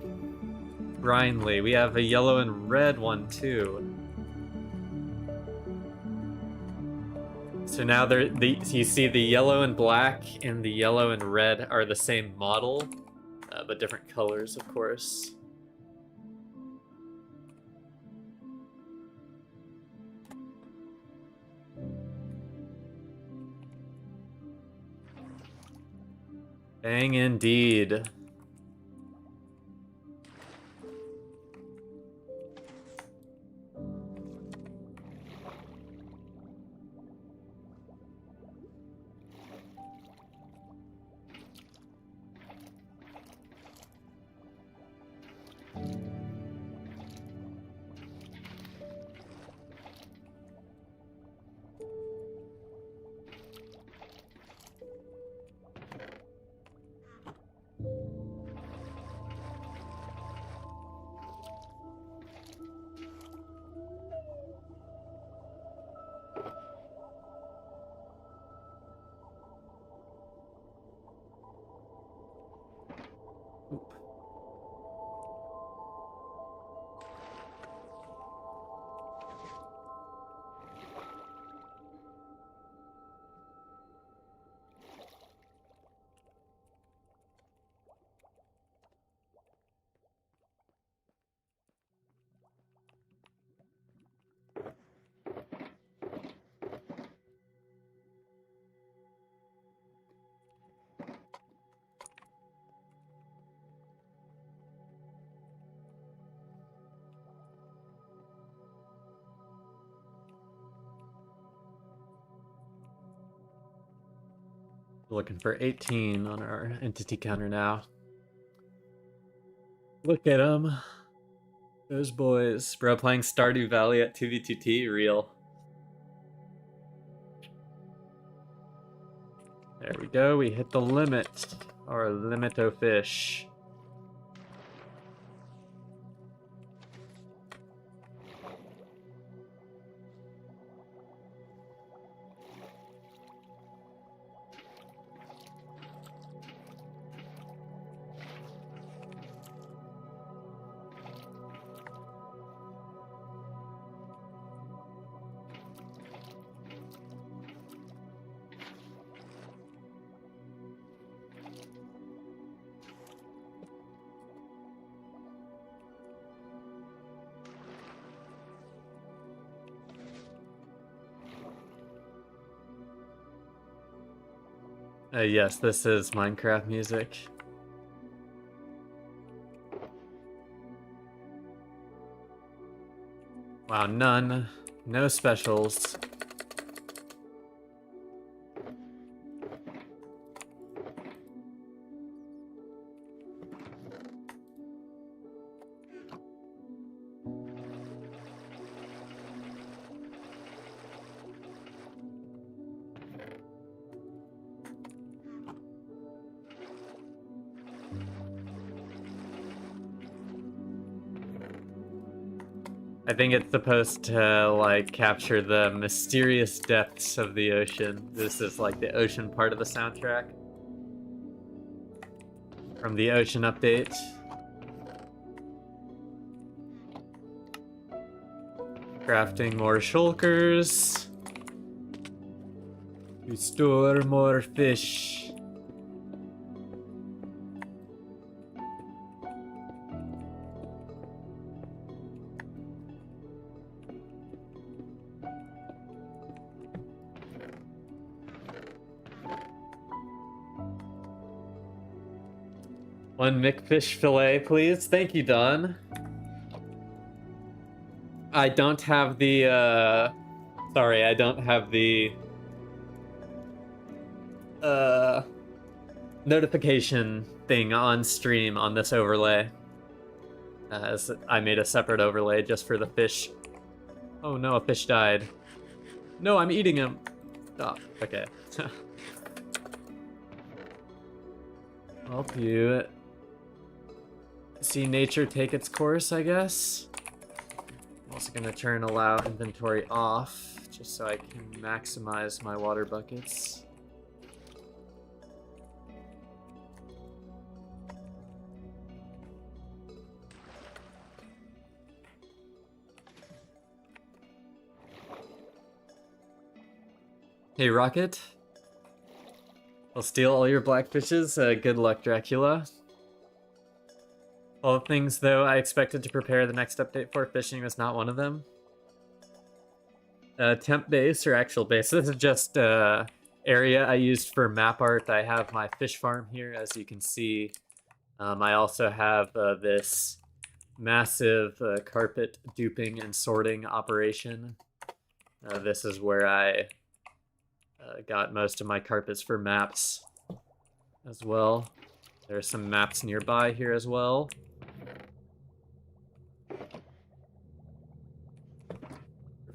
Brinley. We have a yellow and red one too. So now you see the yellow and black and the yellow and red are the same model, but different colors, of course. Dang indeed. Oop. Looking for 18 on our entity counter now. Look at them. Those boys. Bro, playing Stardew Valley at 2v2t? Real. There we go. We hit the limit. Our limito fish. Yes, this is Minecraft music. Wow, none. No specials. I think it's supposed to, like, capture the mysterious depths of the ocean. This is, like, the ocean part of the soundtrack. From the ocean update. Crafting more shulkers. To store more fish. One McFish fillet, please. Thank you, Don. I don't have the, sorry, I don't have the, notification thing on stream on this overlay. As I made a separate overlay just for the fish. Oh no, a fish died. No, I'm eating him. Stop. Okay. Help you see nature take its course, I guess. I'm also gonna turn allow inventory off, just so I can maximize my water buckets. Hey, Rocket. I'll steal all your blackfishes. Good luck, Dracula. All the things, though, I expected to prepare the next update for, fishing was not one of them. Temp base or actual base? This is just area I used for map art. I have my fish farm here, as you can see. I also have this massive carpet duping and sorting operation. This is where I got most of my carpets for maps as well. There's some maps nearby here as well.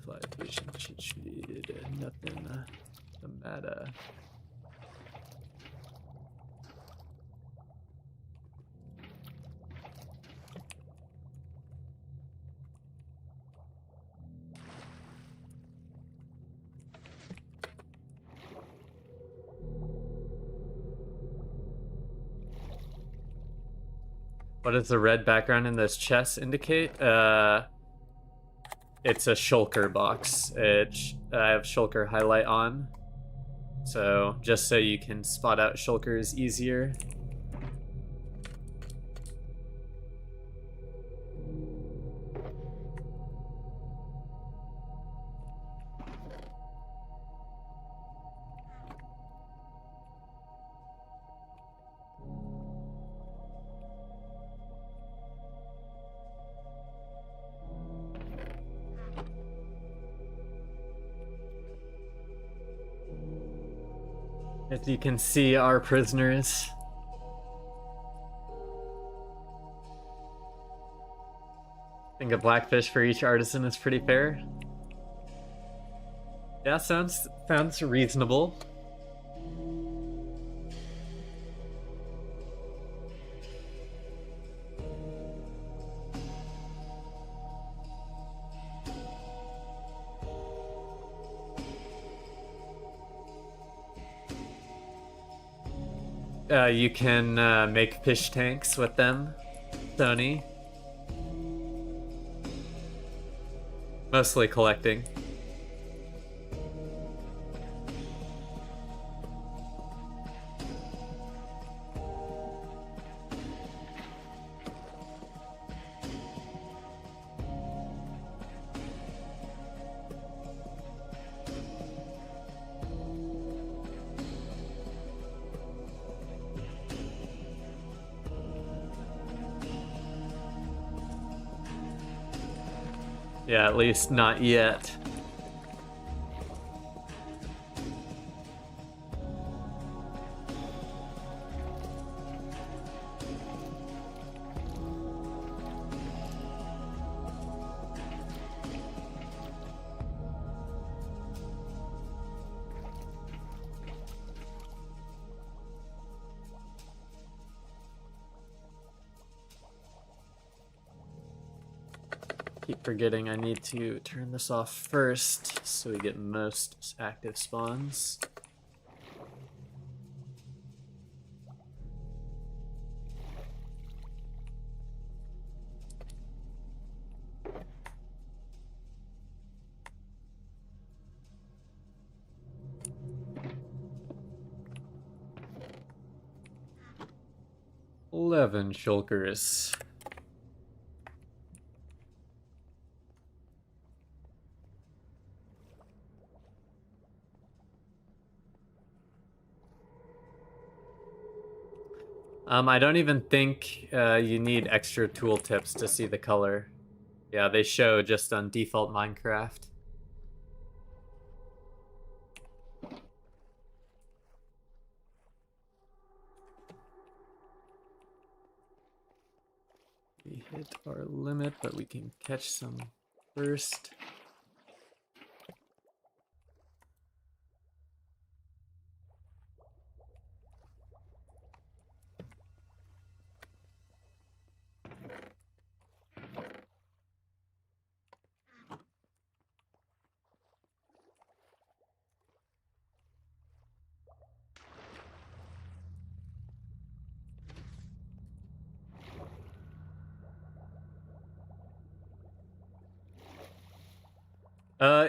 Fly fusion cheat sheet, nothing the meta. What does the red background in those chests indicate? It's a shulker box. I have shulker highlight on. So just so you can spot out shulkers easier. As you can see, our prisoners. I think a blackfish for each artisan is pretty fair. Yeah, sounds reasonable. You can make fish tanks with them, Sony. Mostly collecting. Yeah, at least not yet. Keep forgetting I need to turn this off first so we get most active spawns. $11 shulkers. I don't even think you need extra tooltips to see the color. Yeah, they show just on default Minecraft. We hit our limit, but we can catch some first.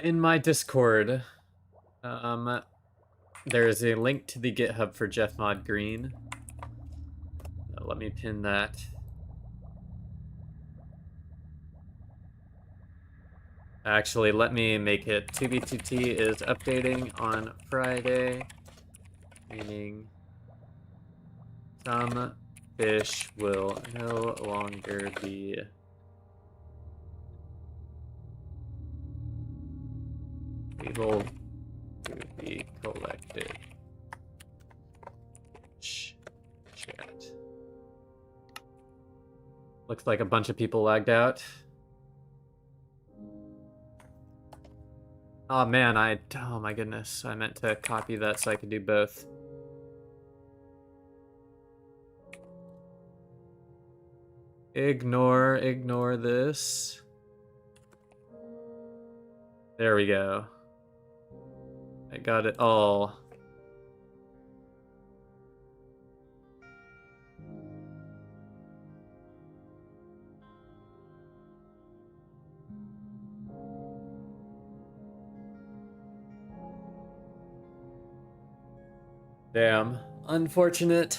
In my Discord, there is a link to the GitHub for JeffMod Green. Let me pin that. Actually, let me make it 2b2t is updating on Friday, meaning some fish will no longer be able to be collected. Chat. Looks like a bunch of people lagged out. Oh man, oh my goodness, I meant to copy that so I could do both. Ignore this. There we go. I got it all. Damn. Unfortunate.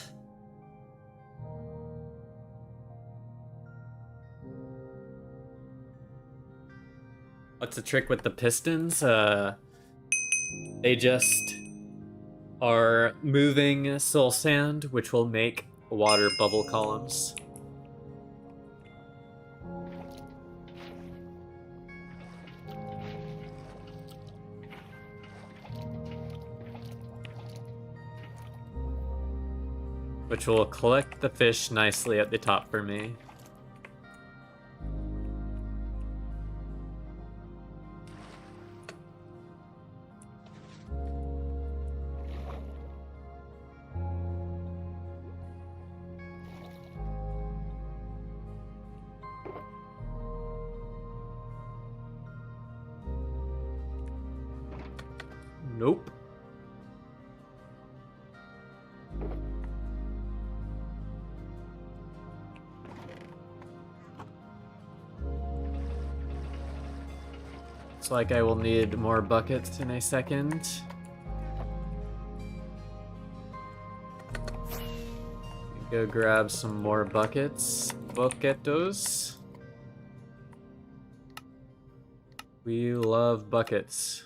What's the trick with the pistons? They just are moving soul sand, which will make water bubble columns. Which will collect the fish nicely at the top for me. Nope. Looks like I will need more buckets in a second. Go grab some more buckets. Bucketos. We love buckets.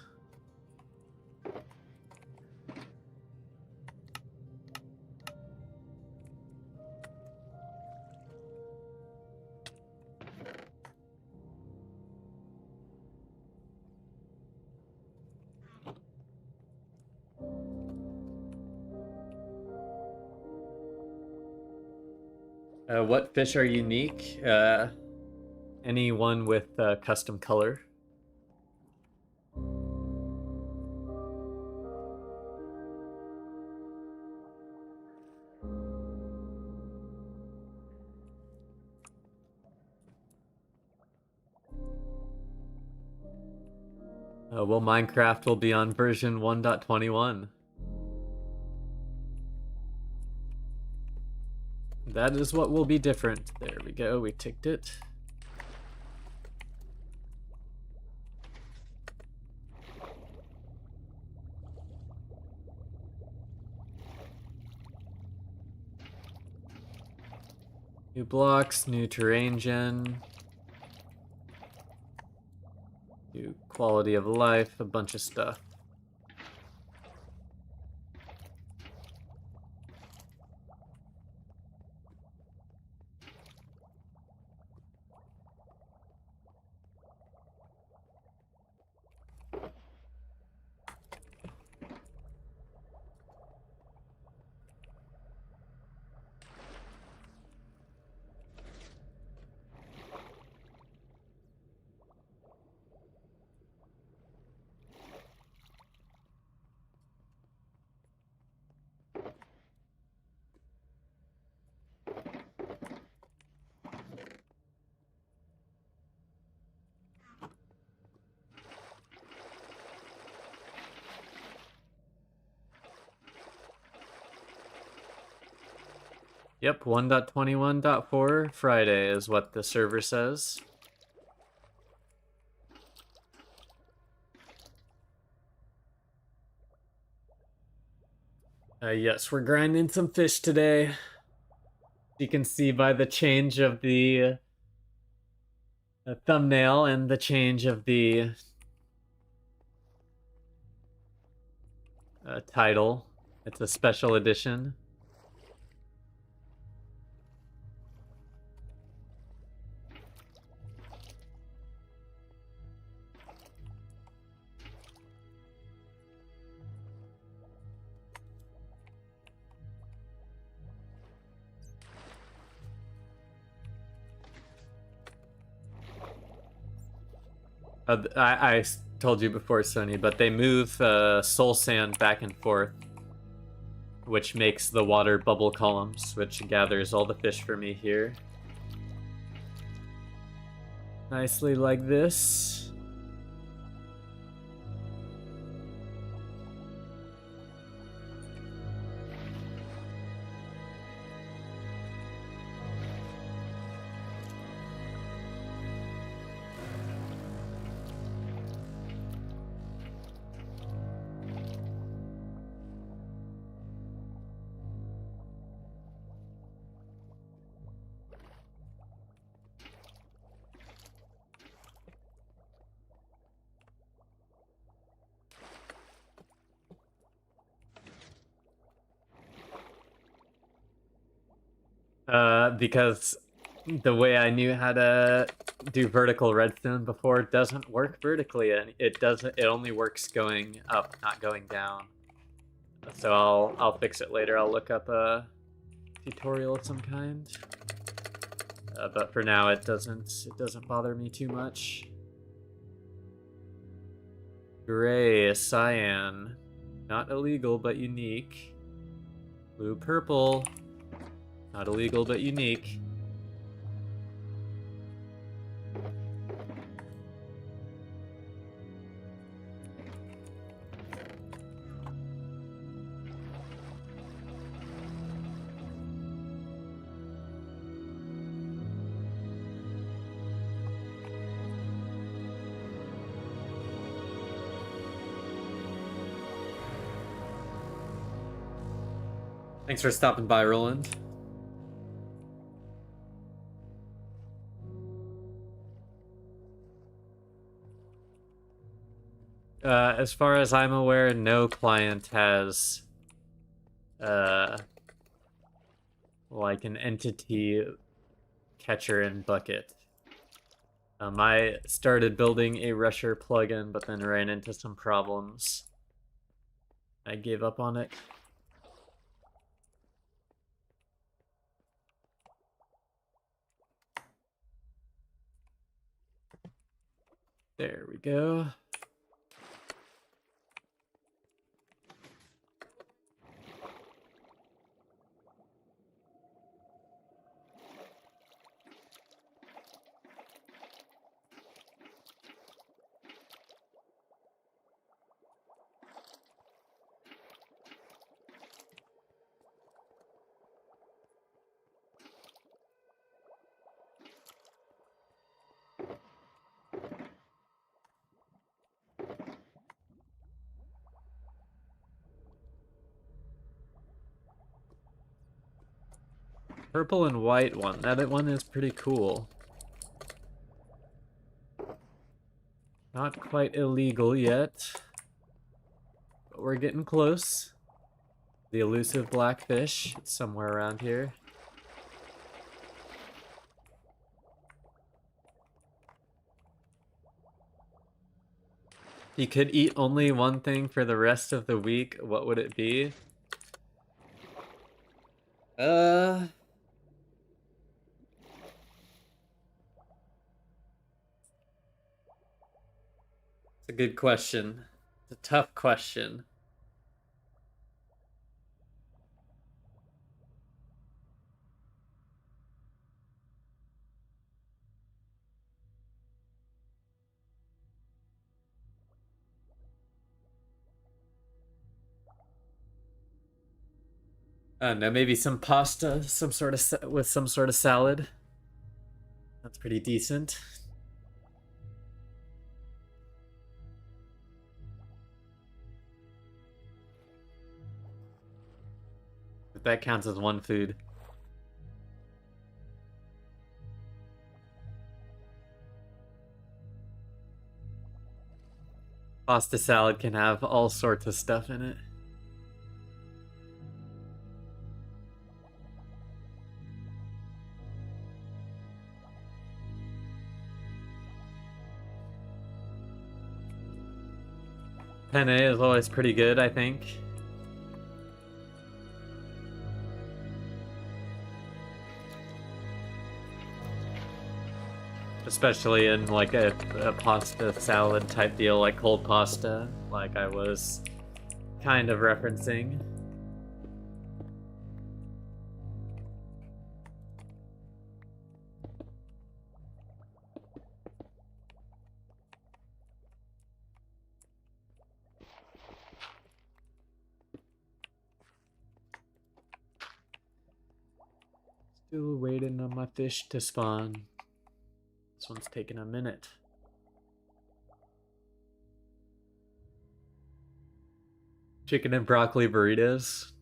What fish are unique? Any one with custom color. Well, Minecraft will be on version 1.21. That is what will be different. There we go, we ticked it. New blocks, new terrain gen. New quality of life, a bunch of stuff. Yep, 1.21.4 Friday is what the server says. Yes, we're grinding some fish today. You can see by the change of the thumbnail and the change of the title. It's a special edition. I told you before, Sony, but they move soul sand back and forth, which makes the water bubble columns, which gathers all the fish for me here. Nicely like this. Because the way I knew how to do vertical redstone before doesn't work vertically, and it only works going up, not going down. So I'll fix it later. I'll look up a tutorial of some kind. But for now, it doesn't bother me too much. Gray, cyan, not illegal but unique. Blue, purple, not illegal but unique. Thanks for stopping by, Roland. As far as I'm aware, no client has like an entity catcher and bucket. I started building a rusher plugin, but then ran into some problems. I gave up on it. There we go. Purple and white one. That one is pretty cool. Not quite illegal yet, but we're getting close. The elusive blackfish, it's somewhere around here. You could eat only one thing for the rest of the week, what would it be? It's a good question. It's a tough question. I don't know, maybe some pasta, with some sort of salad. That's pretty decent. But that counts as one food. Pasta salad can have all sorts of stuff in it. Penne is always pretty good, I think. Especially in like a pasta salad type deal, like cold pasta, like I was kind of referencing. Still waiting on my fish to spawn. This one's taking a minute. Chicken and broccoli burritos.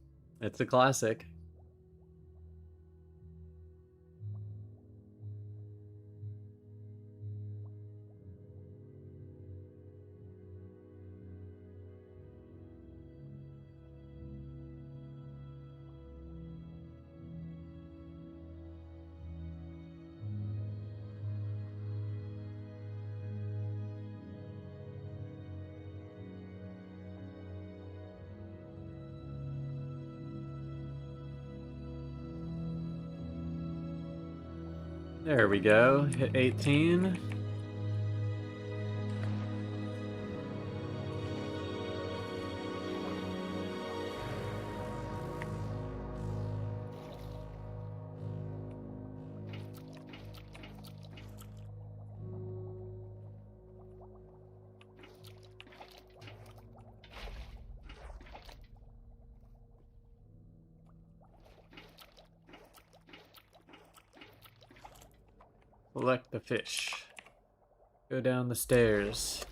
It's a classic. There we go. Hit 18. Select the fish. Go down the stairs.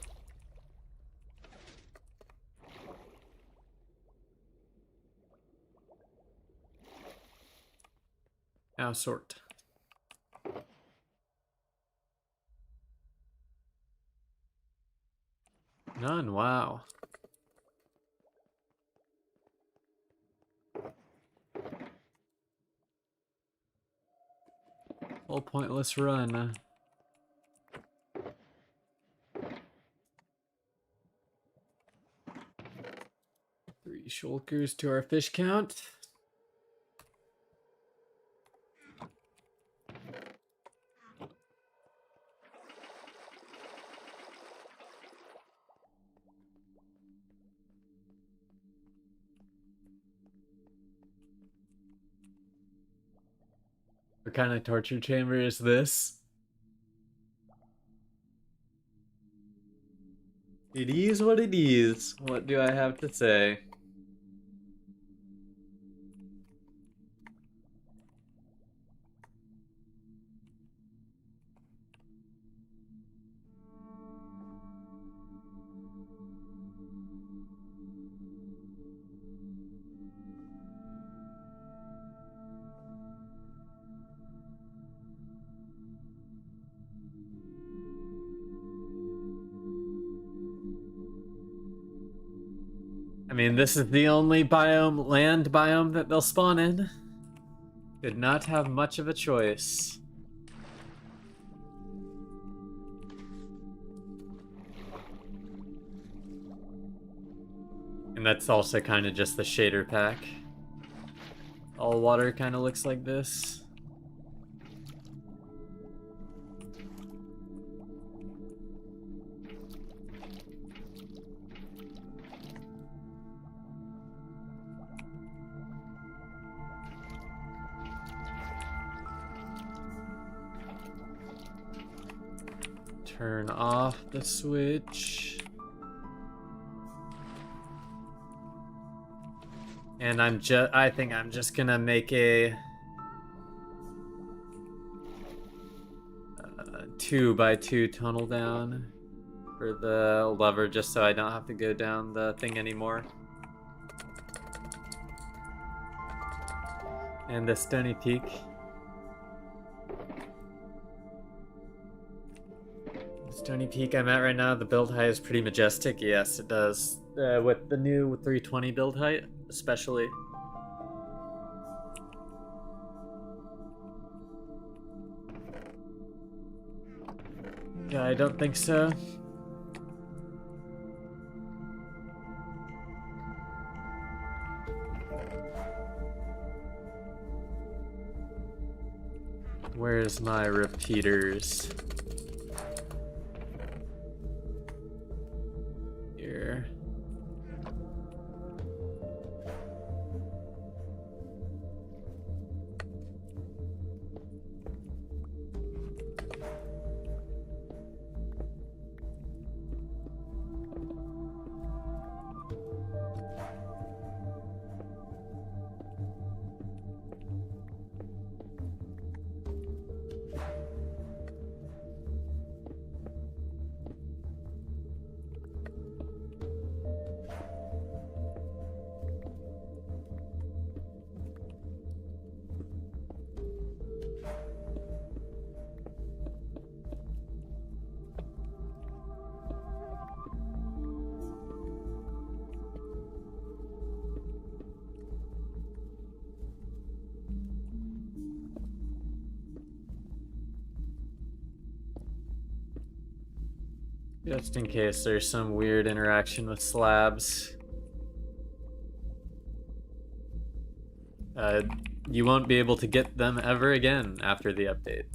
Now sort. None, wow. Whole pointless run. Three shulkers to our fish count. What kind of torture chamber is this? It is what it is. What do I have to say? I mean, this is the only biome, land biome, that they'll spawn in. Did not have much of a choice. And that's also kind of just the shader pack. All water kind of looks like this. Turn off the switch. And I think I'm just gonna make a 2x2 tunnel down for the lever, just so I don't have to go down the thing anymore. And the Stony Peak. Stony Peak I'm at right now, the build height is pretty majestic. Yes, it does. With the new 320 build height, especially. Yeah, I don't think so. Where's my repeaters? Here. Just in case there's some weird interaction with slabs. You won't be able to get them ever again after the update.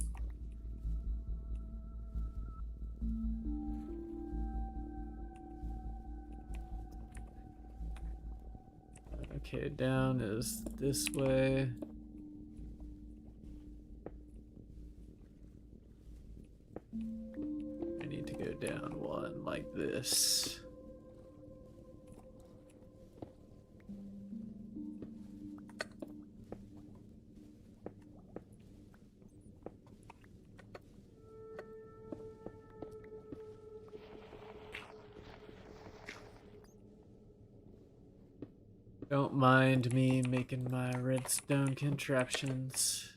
Okay, down is this way. I need to go down one like this. Don't mind me making my redstone contraptions.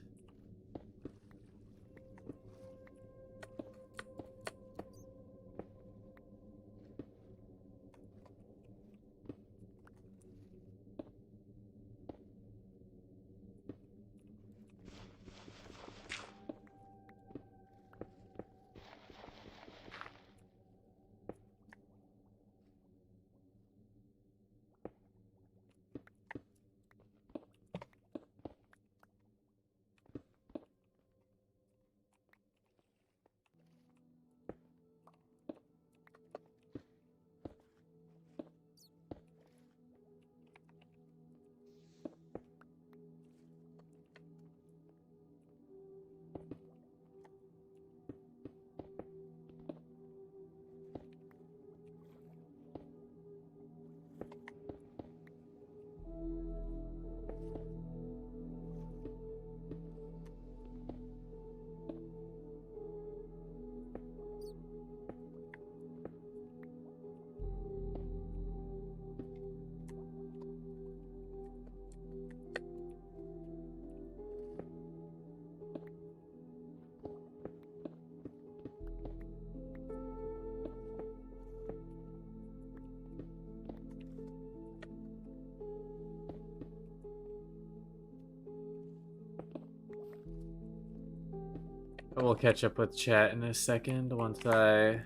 We'll catch up with chat in a second once I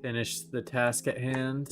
finish the task at hand.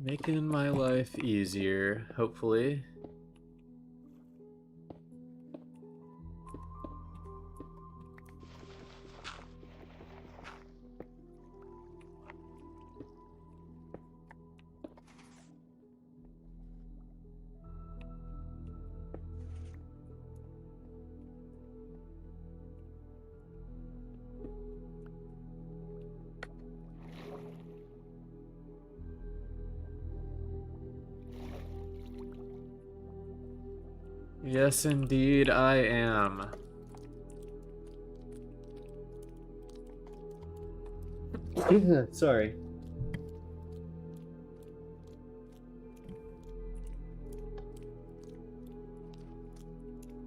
Making my life easier, hopefully. Yes, indeed, I am. Sorry.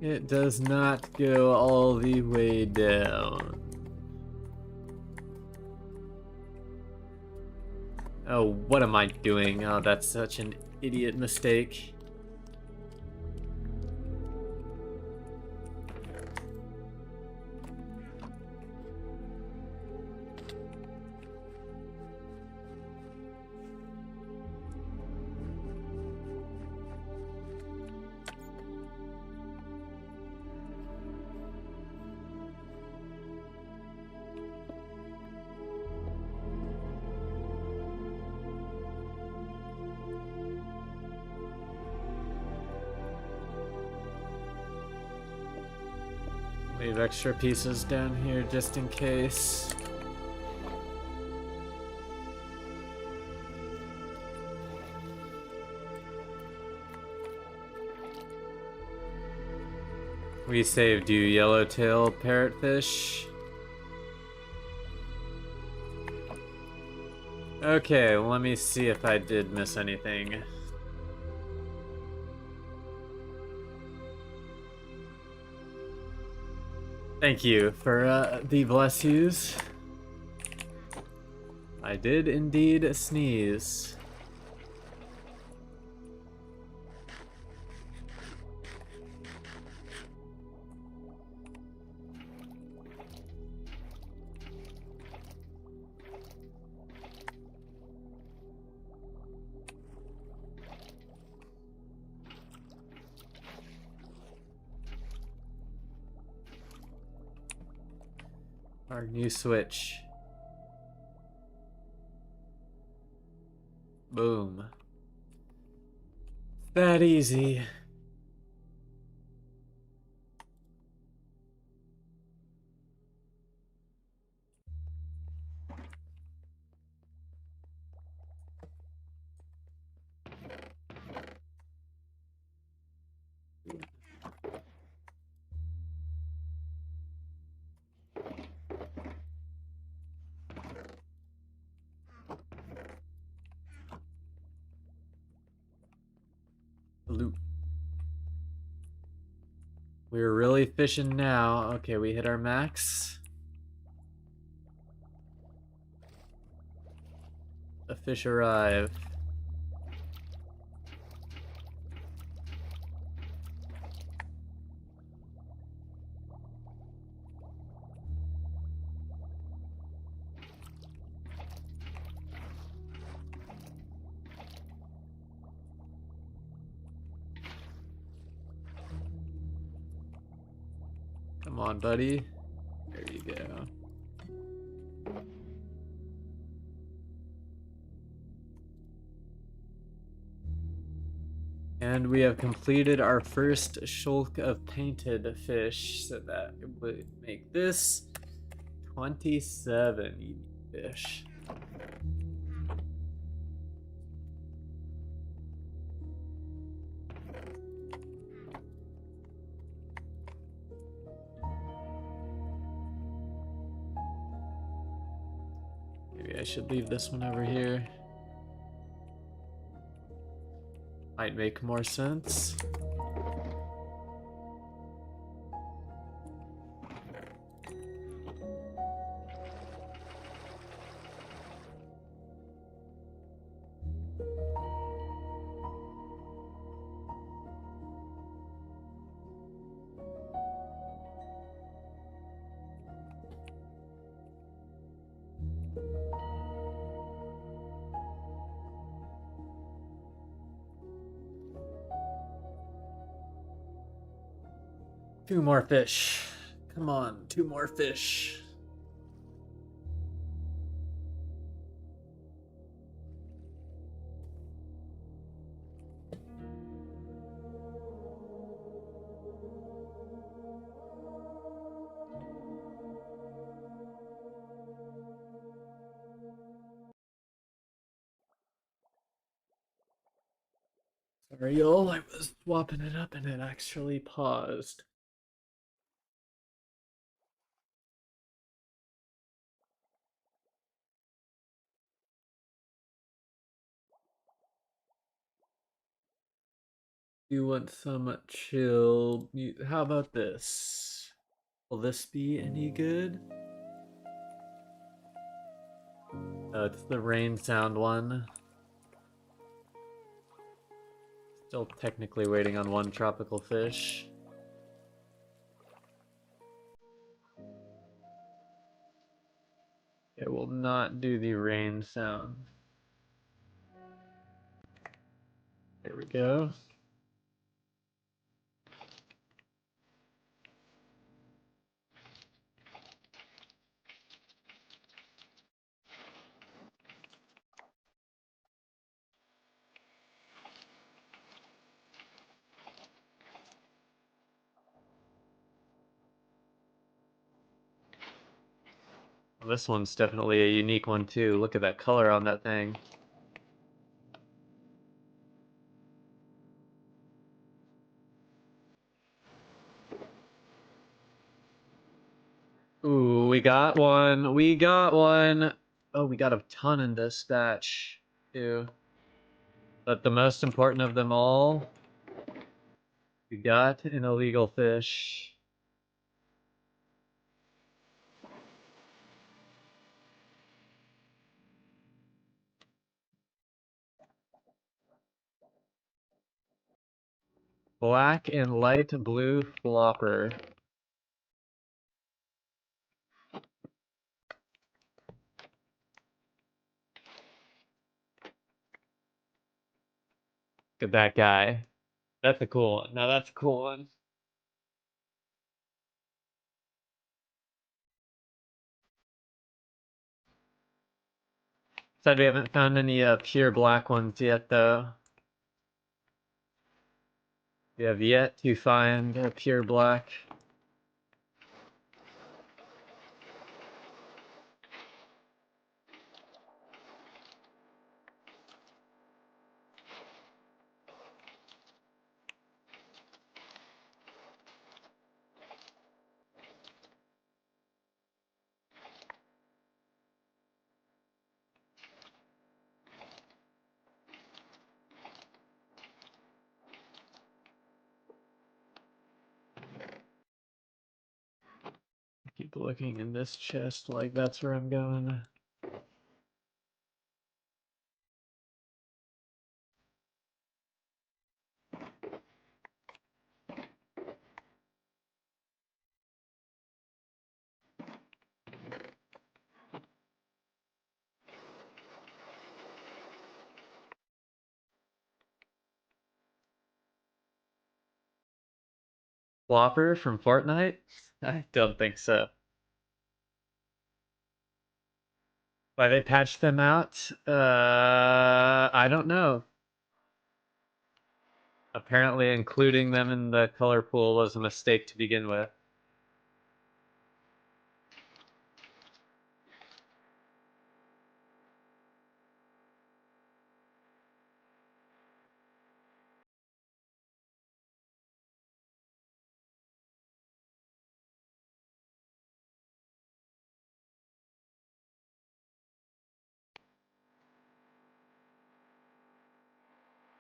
It does not go all the way down. Oh, what am I doing? Oh, that's such an idiot mistake. Leave extra pieces down here just in case. We saved you, yellowtail parrotfish. Okay, let me see if I did miss anything. Thank you for the bless yous. I did indeed sneeze. Our new switch. Boom. That easy. Loot. We're really fishing now. Okay, we hit our max. The fish arrive. Come on, buddy. There you go. And we have completed our first shulk of painted fish, so that would make this 27 unique fish. Maybe I should leave this one over here. Might make more sense. Two more fish. Come on, two more fish. Sorry, y'all, I was swapping it up and it actually paused. You want some chill? How about this? Will this be any good? It's the rain sound one. Still technically waiting on one tropical fish. It will not do the rain sound. There we go. This one's definitely a unique one too. Look at that color on that thing. Ooh, we got one. We got one. Oh, we got a ton in this batch. Ew. But the most important of them all, we got an illegal fish. Black and light blue flopper. Look at that guy. That's a cool one. Now that's a cool one. Said we haven't found any pure black ones yet, though. We have yet to find a pure black. Keep looking in this chest like that's where I'm going. Flopper from Fortnite? I don't think so. Why they patched them out? I don't know. Apparently including them in the color pool was a mistake to begin with.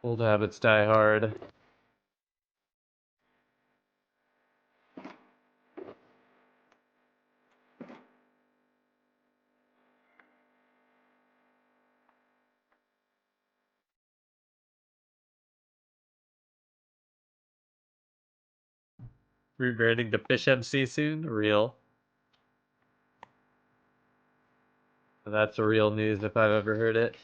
Old habits die hard. Rebranding to Fish MC soon? Real. That's real news if I've ever heard it.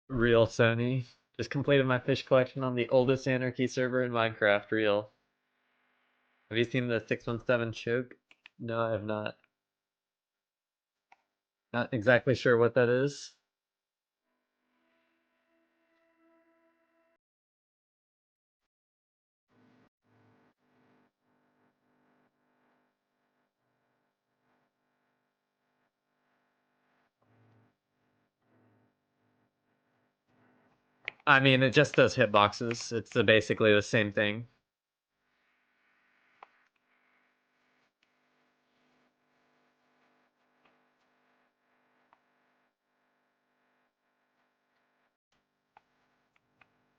Real Sony. Just completed my fish collection on the oldest anarchy server in Minecraft. Real. Have you seen the 617 choke? No, I have not. Not exactly sure what that is. I mean, it just does hitboxes. It's basically the same thing.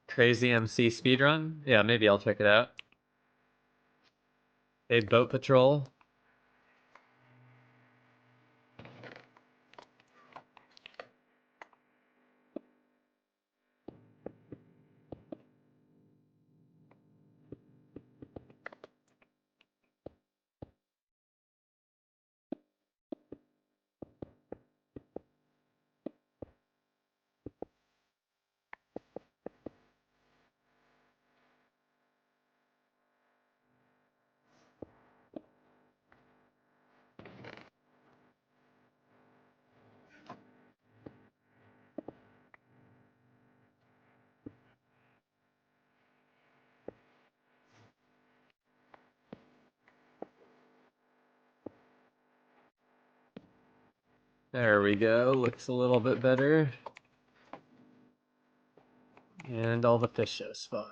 Crazy MC speedrun? Yeah, maybe I'll check it out. A boat patrol. There we go, looks a little bit better. And all the fish show spots.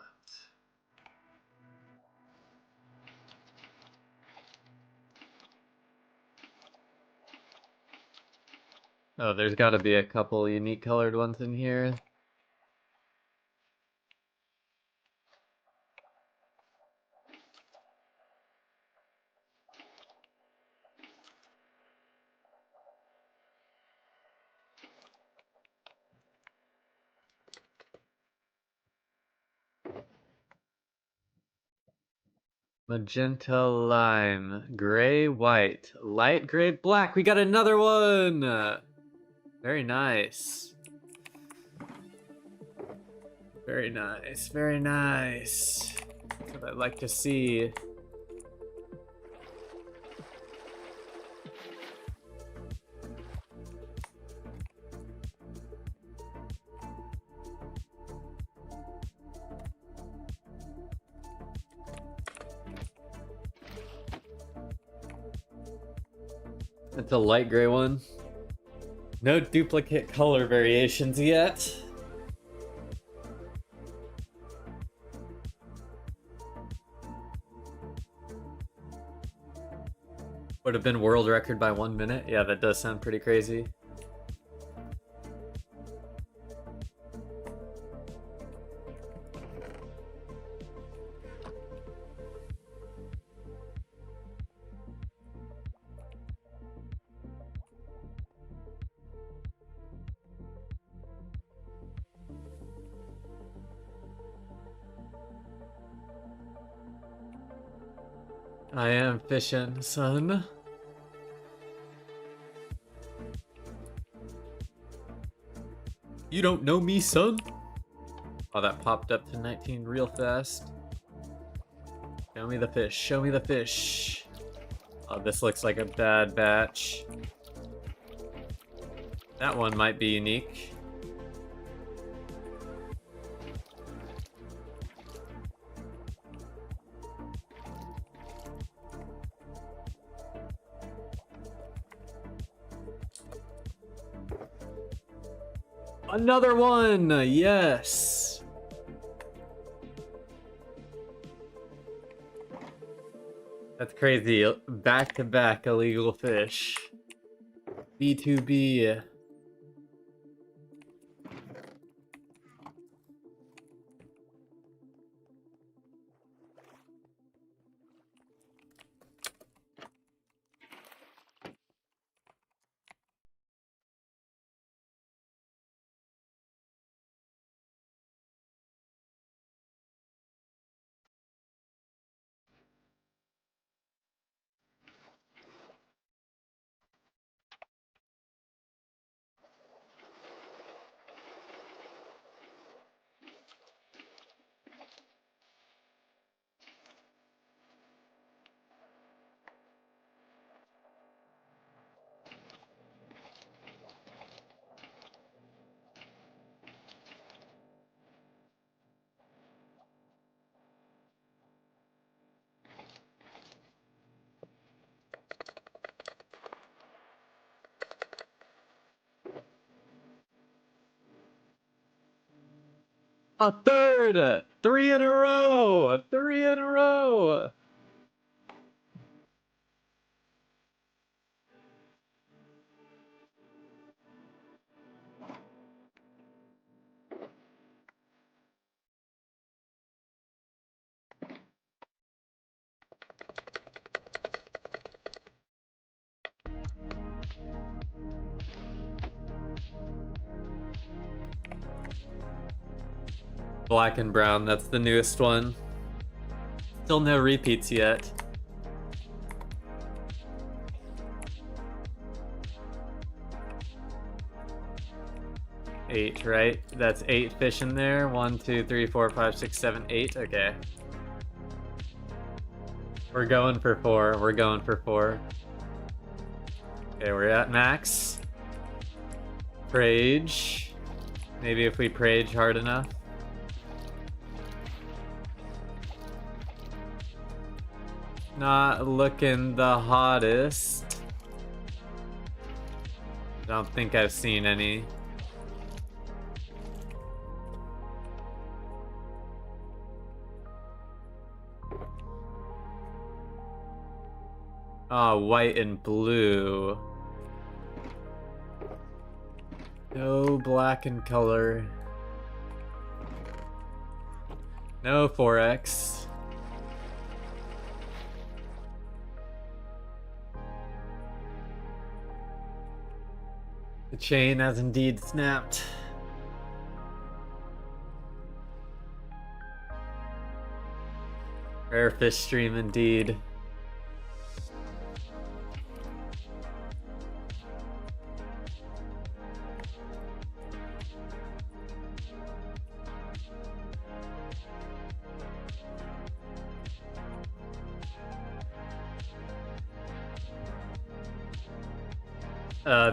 Oh, there's gotta be a couple unique colored ones in here. Magenta lime, gray white, light gray black. We got another one! Very nice. Very nice, very nice. That's what I'd like to see. It's a light gray one. No duplicate color variations yet. Would have been world record by 1 minute. Yeah, that does sound pretty crazy. I am fishing, son. You don't know me, son? Oh, that popped up to 19 real fast. Show me the fish, show me the fish. Oh, this looks like a bad batch. That one might be unique. Another one! Yes! That's crazy. Back-to-back illegal fish. B2B. A third! 3 in a row! 3 in a row! Black and brown, that's the newest one. Still no repeats yet. Eight, right? That's 8 fish in there. 1, 2, 3, 4, 5, 6, 7, 8. Okay. We're going for 4. We're going for 4. Okay, we're at max. Prage. Maybe if we prage hard enough. Not looking the hottest. I don't think I've seen any. Oh, white and blue. No black in color. No 4X. The chain has indeed snapped. Rare fish stream indeed.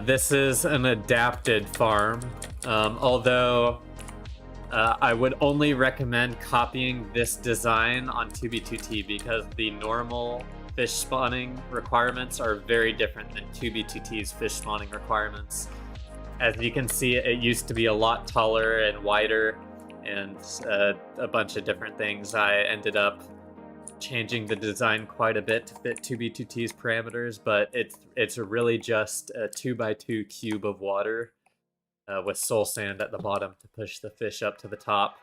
This is an adapted farm, although I would only recommend copying this design on 2B2T because the normal fish spawning requirements are very different than 2B2T's fish spawning requirements. As you can see, it used to be a lot taller and wider, and a bunch of different things. I ended up changing the design quite a bit to fit 2B2T's parameters, but it's really just a 2x2 cube of water with soul sand at the bottom to push the fish up to the top.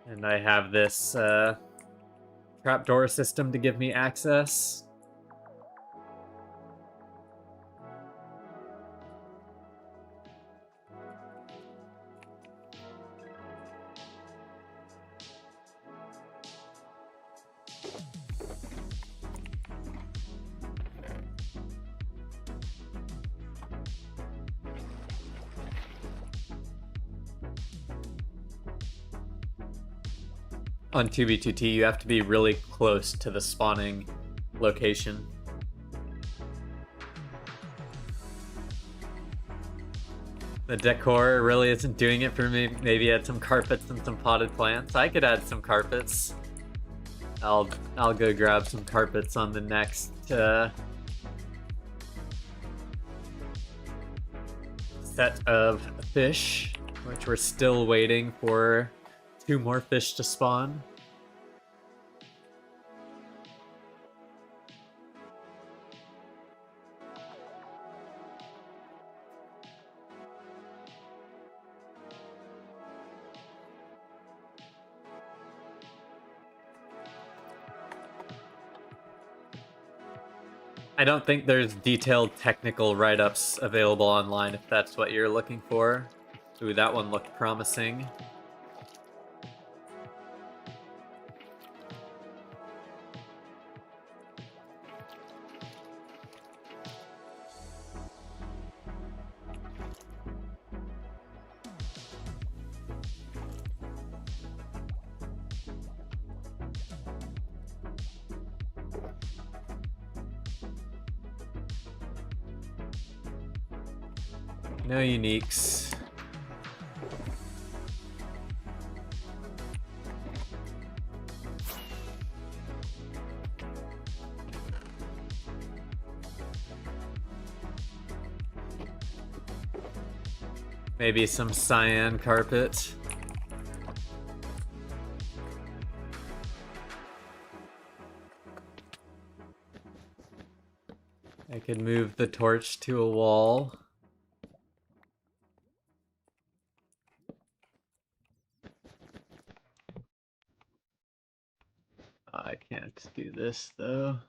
And I have this trapdoor system to give me access. On 2B2T, you have to be really close to the spawning location. The decor really isn't doing it for me. Maybe add some carpets and some potted plants. I could add some carpets. I'll go grab some carpets on the next set of fish, which we're still waiting for 2 more fish to spawn. I don't think there's detailed technical write-ups available online if that's what you're looking for. Ooh, that one looked promising. No uniques. Maybe some cyan carpet. I could move the torch to a wall. I can't do this though.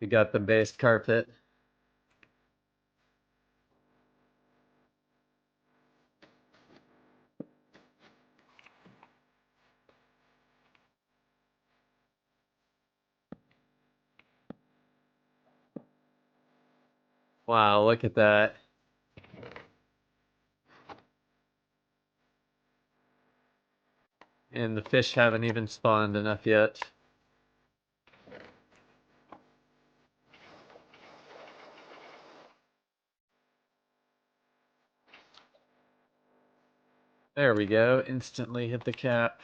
We got the base carpet. Wow, look at that. And the fish haven't even spawned enough yet. There we go. Instantly hit the cap.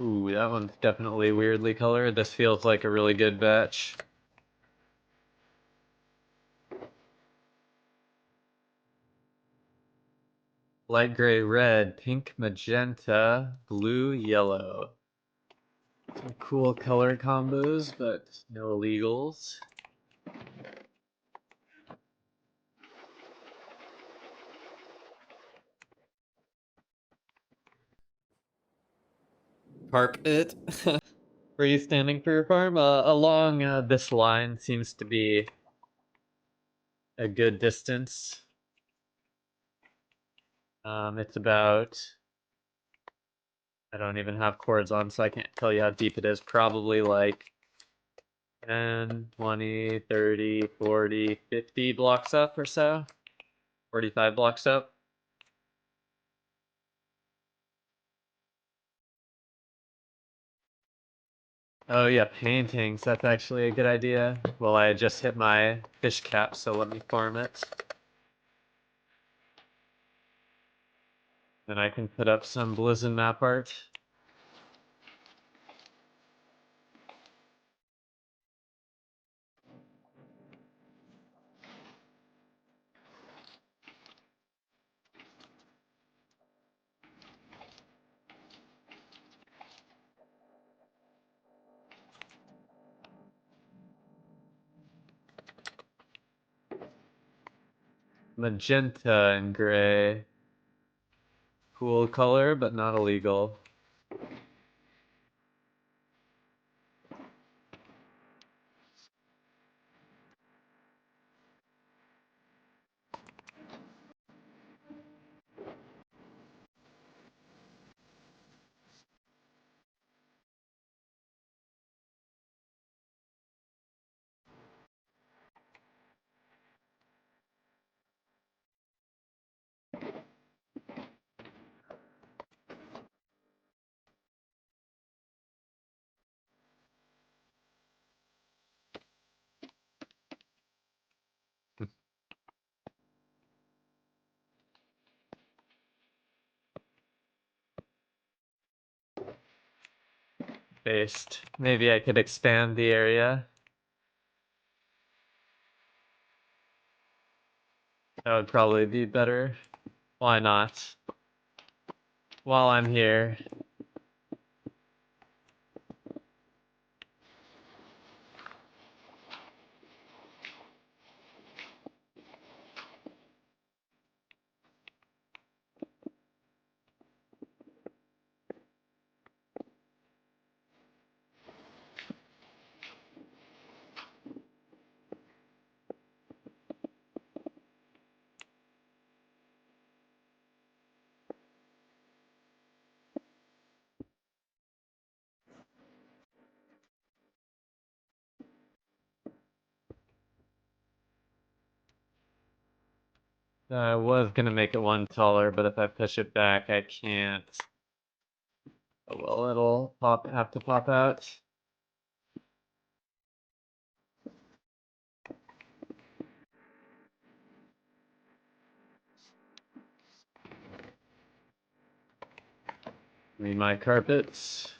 Ooh, that one's definitely weirdly colored. This feels like a really good batch. Light gray, red, pink, magenta, blue, yellow. Some cool color combos, but no illegals. Carpet. Were you standing for your farm? Along this line seems to be a good distance. It's about, I don't even have cords on, so I can't tell you how deep it is. Probably like 10, 20, 30, 40, 50 blocks up or so. 45 blocks up. Oh yeah, paintings. That's actually a good idea. Well, I just hit my fish cap, so let me farm it. Then I can put up some Blizzard map art. Magenta and gray. Cool color, but not illegal. Based. Maybe I could expand the area. That would probably be better. Why not? While I'm here. I was gonna make it one taller, but if I push it back, I can't. Oh, well, it'll have to pop out. Need my carpets.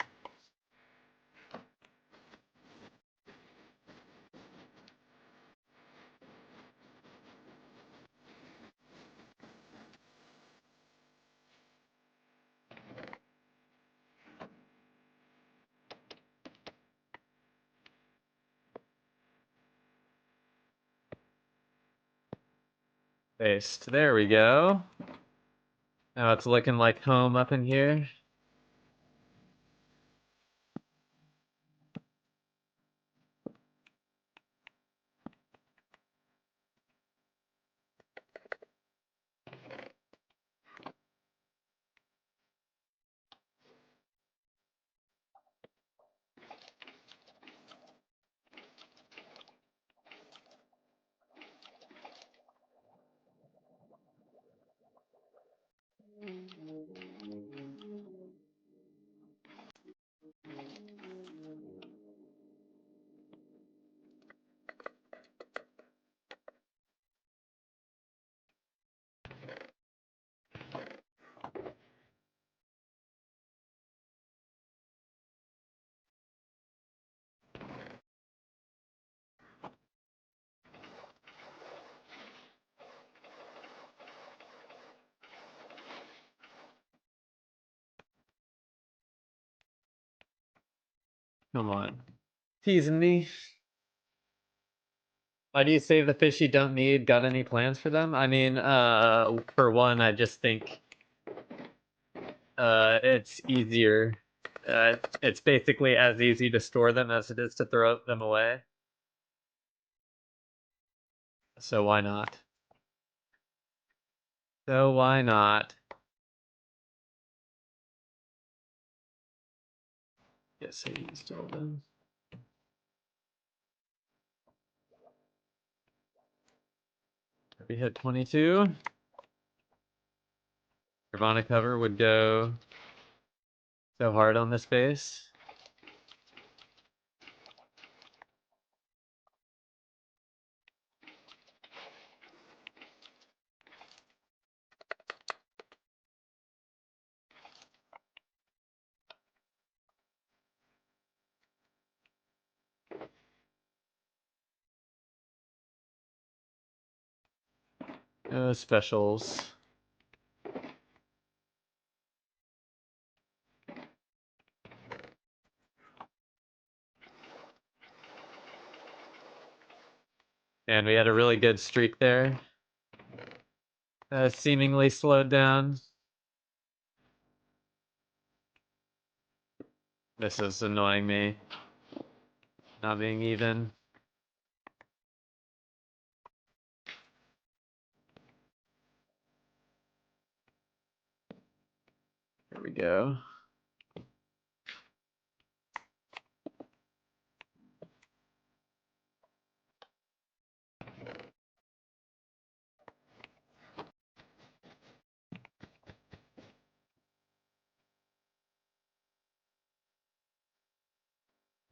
Based. There we go. Now it's looking like home up in here. Come on. Teasing me. Why do you save the fish you don't need? Got any plans for them? I mean, for one, I just think it's easier. It's basically as easy to store them as it is to throw them away. So why not? So why not? Yes, I used all them. We hit 22. Nirvana cover would go so hard on this base. Specials. And we had a really good streak there. Seemingly slowed down. This is annoying me. Not being even. Here we go.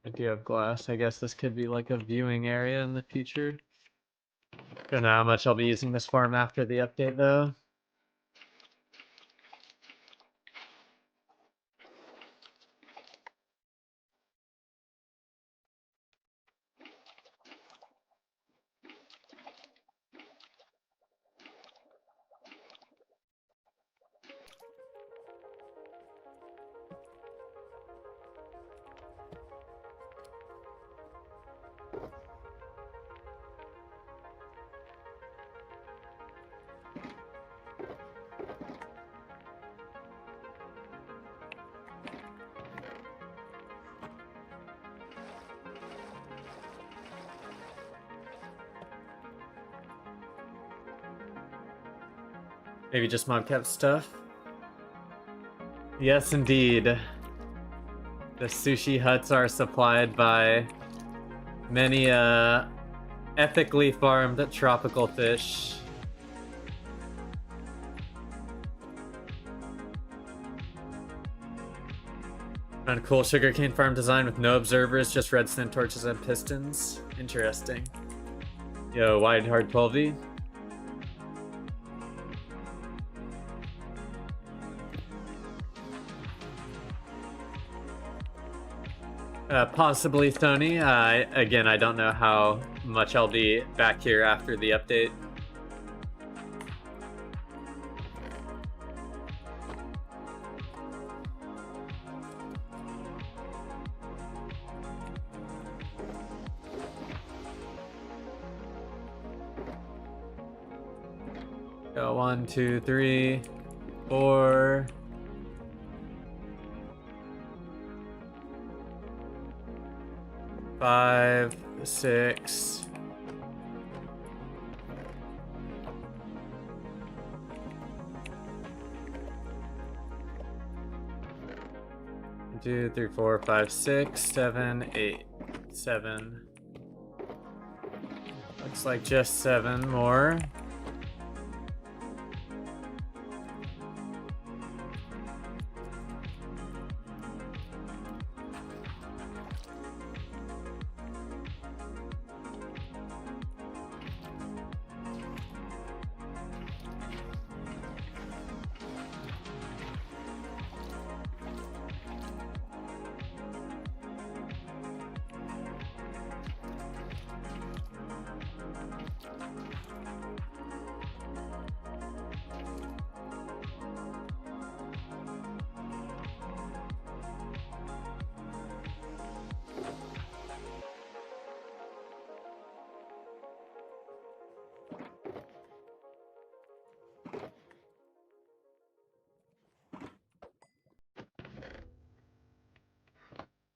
I do have glass. I guess this could be like a viewing area in the future. Don't know how much I'll be using this farm after the update though. Maybe just mobcat stuff? Yes, indeed. The sushi huts are supplied by many ethically farmed tropical fish. And cool sugarcane farm design with no observers, just redstone torches and pistons. Interesting. Yo, wide hard 12V. Possibly Sony. Again, I don't know how much I'll be back here after the update. Go 1, 2, 3, 4. 5, 6. 2, 3, 4, 5, 6, 7, 8. 7. Looks like just 7 more.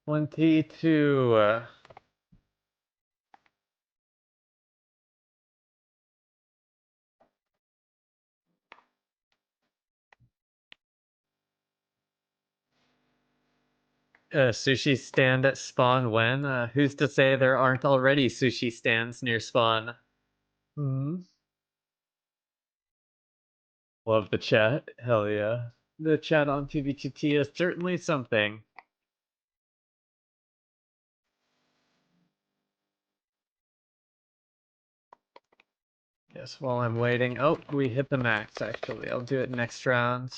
22. Sushi stand at spawn when? Who's to say there aren't already sushi stands near spawn? Hmm. Love the chat. Hell yeah. The chat on PvTT is certainly something. Guess while I'm waiting. Oh, we hit the max actually. I'll do it next round.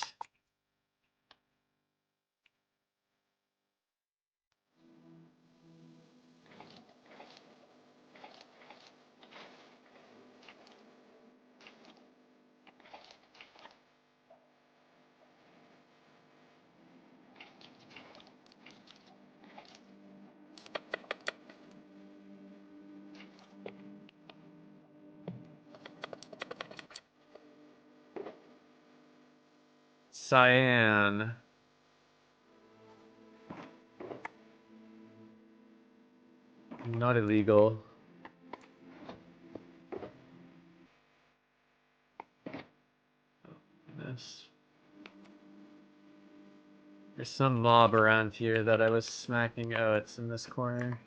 Cyan. Not illegal. This. There's some mob around here that I was smacking. Oh, it's in this corner.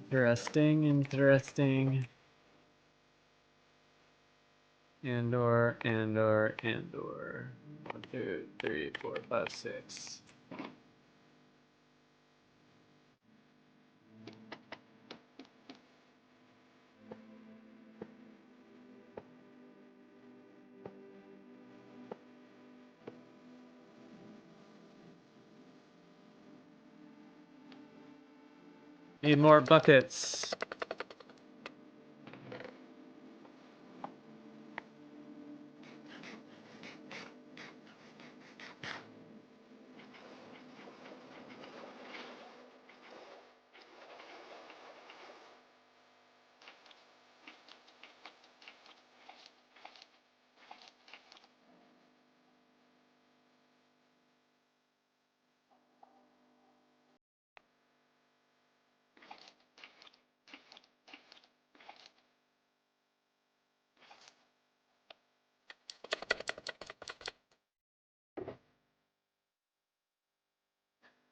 Interesting, interesting. And/or. 1, 2, 3, 4, 5, 6. Need more buckets.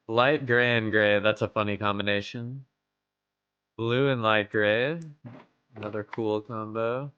Light gray and gray, that's a funny combination. Blue and light gray, another cool combo.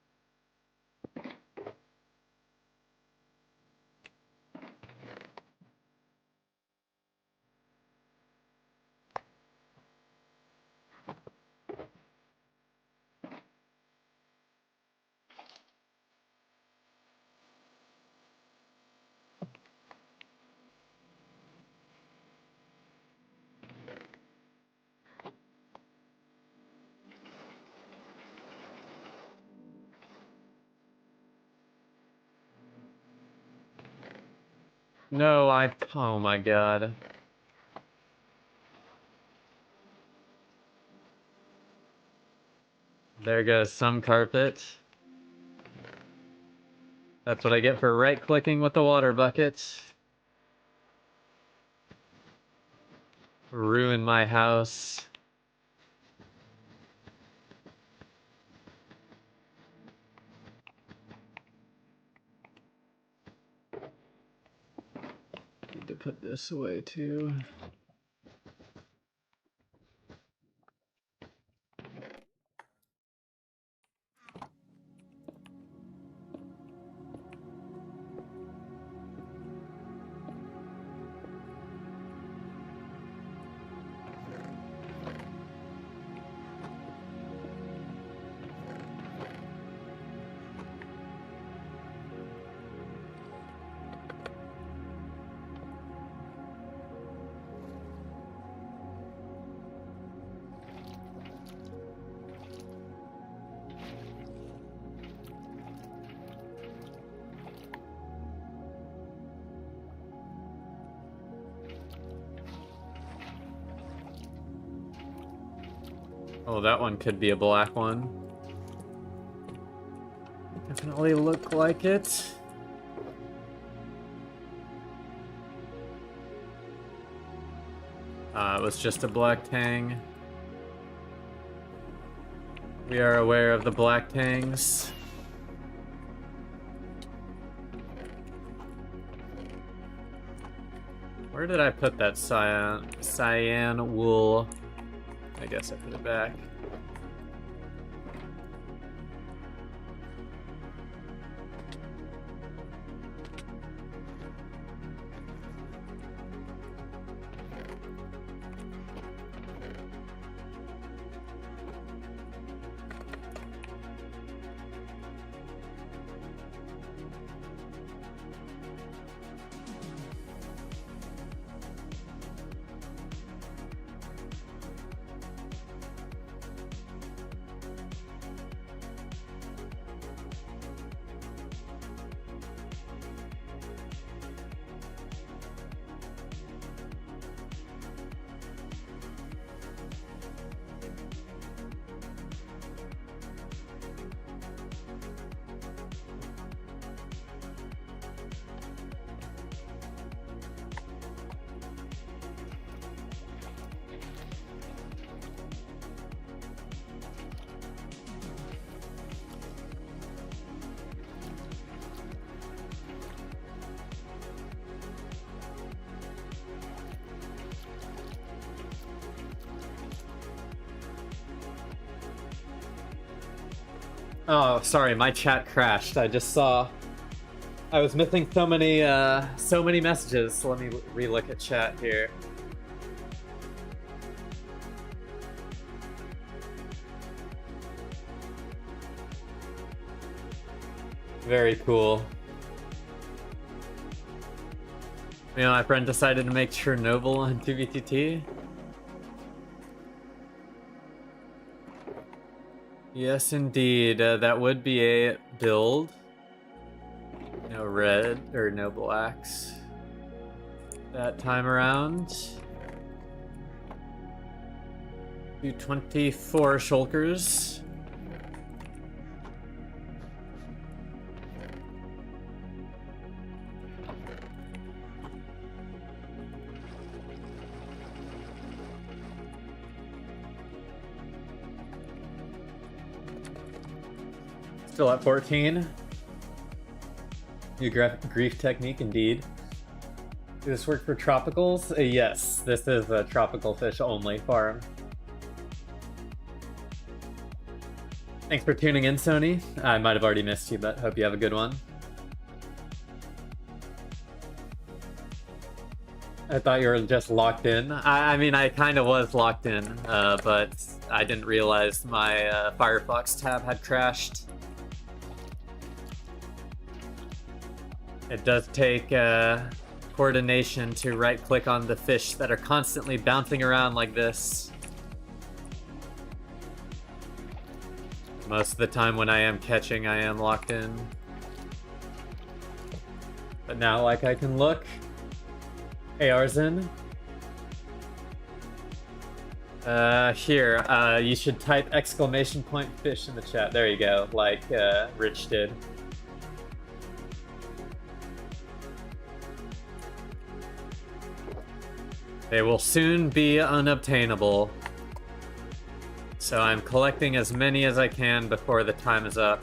No, oh my god. There goes some carpet. That's what I get for right-clicking with the water bucket. Ruin my house. Need to put this away too. Oh, that one could be a black one. Definitely look like it. It was just a black tang. We are aware of the black tangs. Where did I put that cyan wool? I guess I put it back. Oh, sorry, my chat crashed. I just saw I was missing so many messages. So let me re-look at chat here. Very cool. You know, my friend decided to make Chernobyl on 2BTT. Yes, indeed. That would be a build. No red or no blacks that time around. Do 24 shulkers. Still at 14. New grief technique, indeed. Does this work for tropicals? Yes, this is a tropical fish only farm. Thanks for tuning in, Sony. I might have already missed you, but hope you have a good one. I thought you were just locked in. I mean, I kind of was locked in, but I didn't realize my Firefox tab had crashed. It does take coordination to right-click on the fish that are constantly bouncing around like this. Most of the time when I am catching, I am locked in. But now, like, I can look. Hey, Arzen. Here, you should type exclamation point fish in the chat. There you go, like Rich did. They will soon be unobtainable. So I'm collecting as many as I can before the time is up.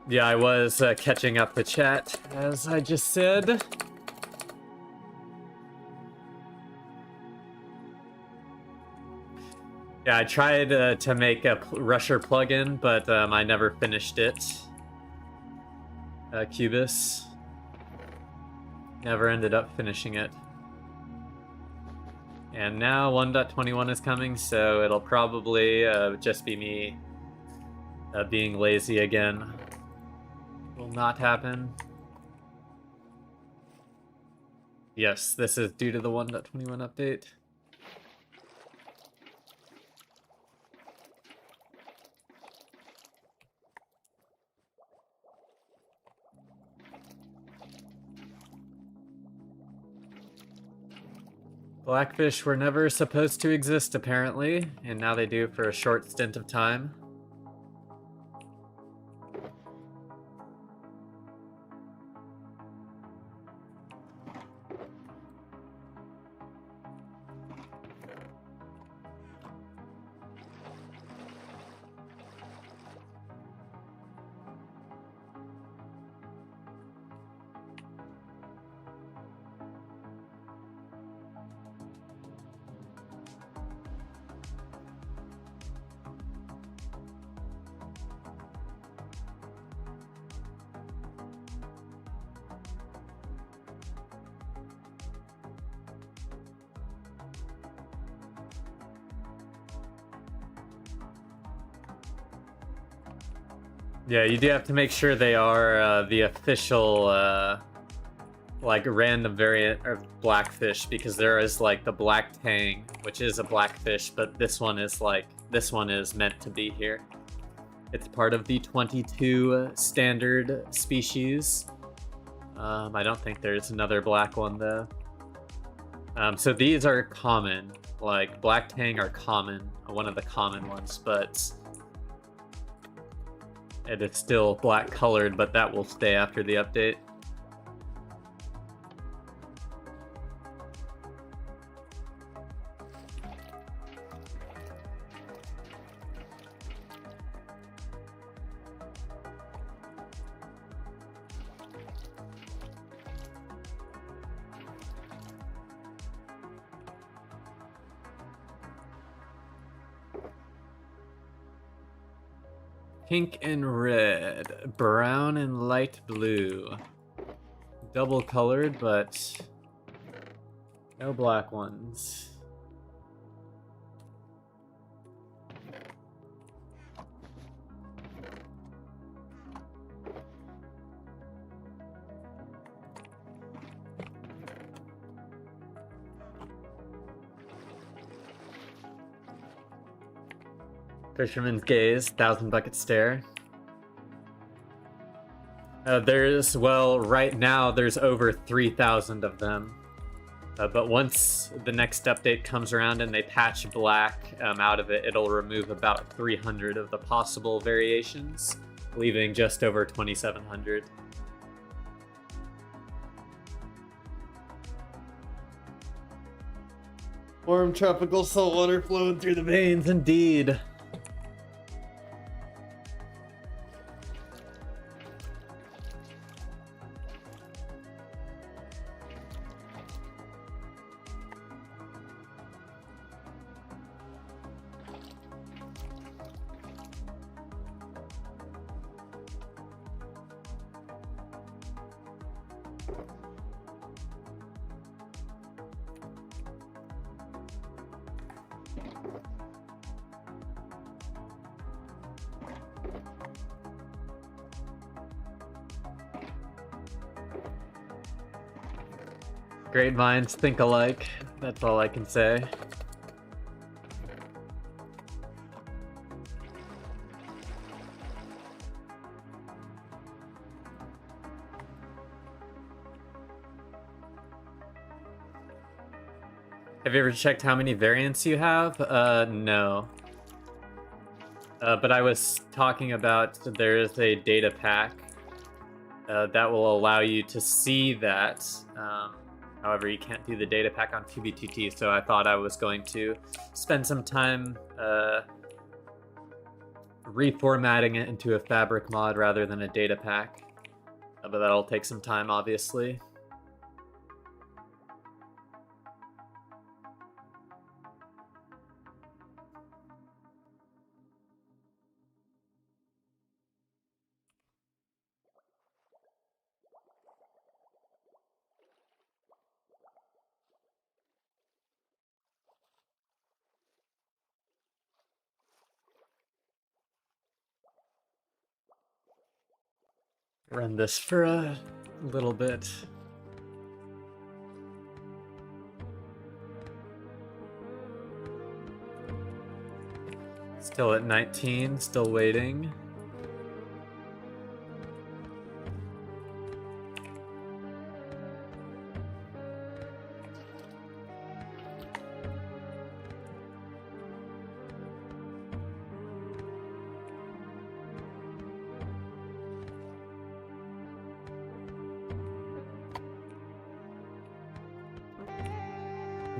Yeah, I was catching up the chat, as I just said. Yeah, I tried to make a Rusher plugin, but I never finished it. Cubus. Never ended up finishing it. And now 1.21 is coming, so it'll probably just be me being lazy again. Will not happen. Yes, this is due to the 1.21 update. Blackfish were never supposed to exist, apparently, and now they do for a short stint of time. Yeah, you do have to make sure they are the official, like, random variant of blackfish, because there is, like, the black tang, which is a blackfish, but this one is, like, this one is meant to be here. It's part of the 22 standard species. I don't think there's another black one, though. So these are common. Like, black tang are common, one of the common ones, but it is still black colored, but that will stay after the update. Pink and red, brown and light blue. Double colored, but no black ones. Fisherman's Gaze, Thousand Bucket Stare. There's, well, right now there's over 3,000 of them. But once the next update comes around and they patch black out of it, it'll remove about 300 of the possible variations, leaving just over 2,700. Warm tropical saltwater flowing through the veins, indeed. Great minds think alike. That's all I can say. Have you ever checked how many variants you have? No. But I was talking about there is a data pack that will allow you to see that. However, you can't do the data pack on TBTT, so I thought I was going to spend some time reformatting it into a fabric mod rather than a data pack. But that'll take some time, obviously. Run this for a little bit. Still at 19, still waiting.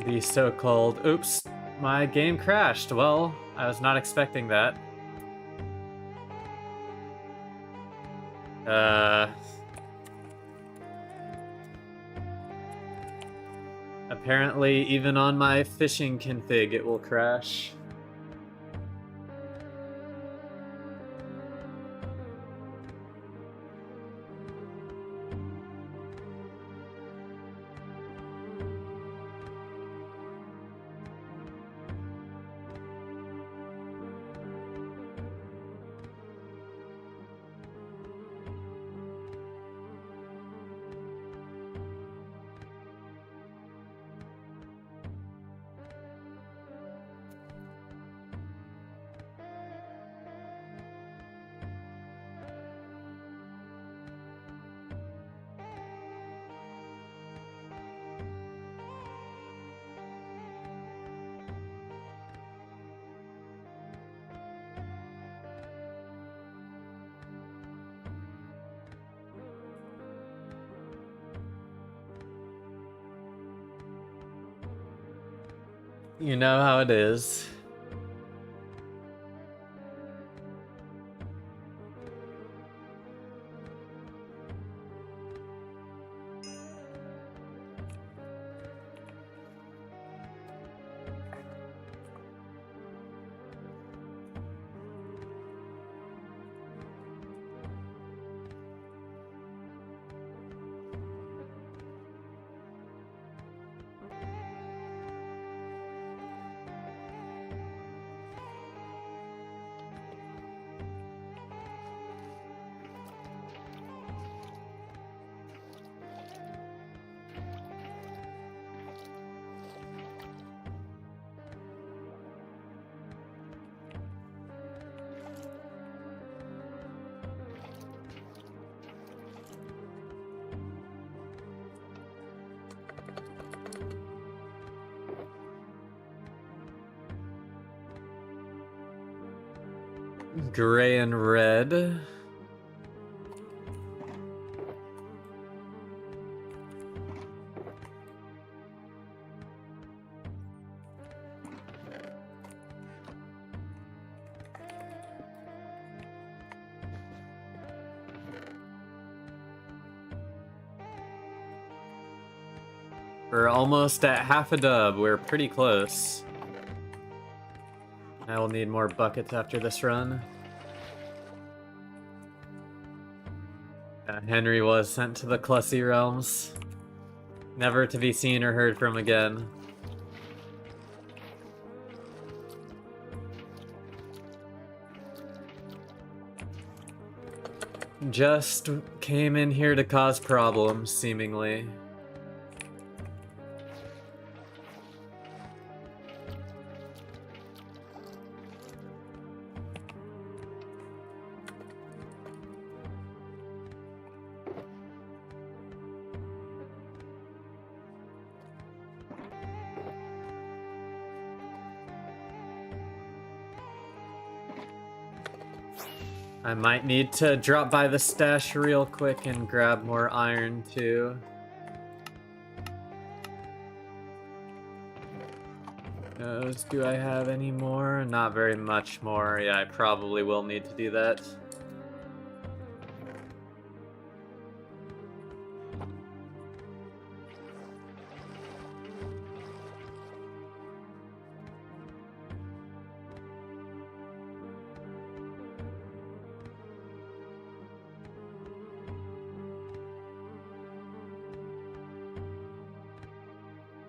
The so-called, oops, my game crashed. Well, I was not expecting that. Apparently, even on my fishing config, it will crash. You know how it is. Gray and red. We're almost at half a dub. We're pretty close. I will need more buckets after this run. Henry was sent to the Clussy Realms. Never to be seen or heard from again. Just came in here to cause problems, seemingly. I might need to drop by the stash real quick and grab more iron too. Do I have any more? Not very much more. Yeah, I probably will need to do that.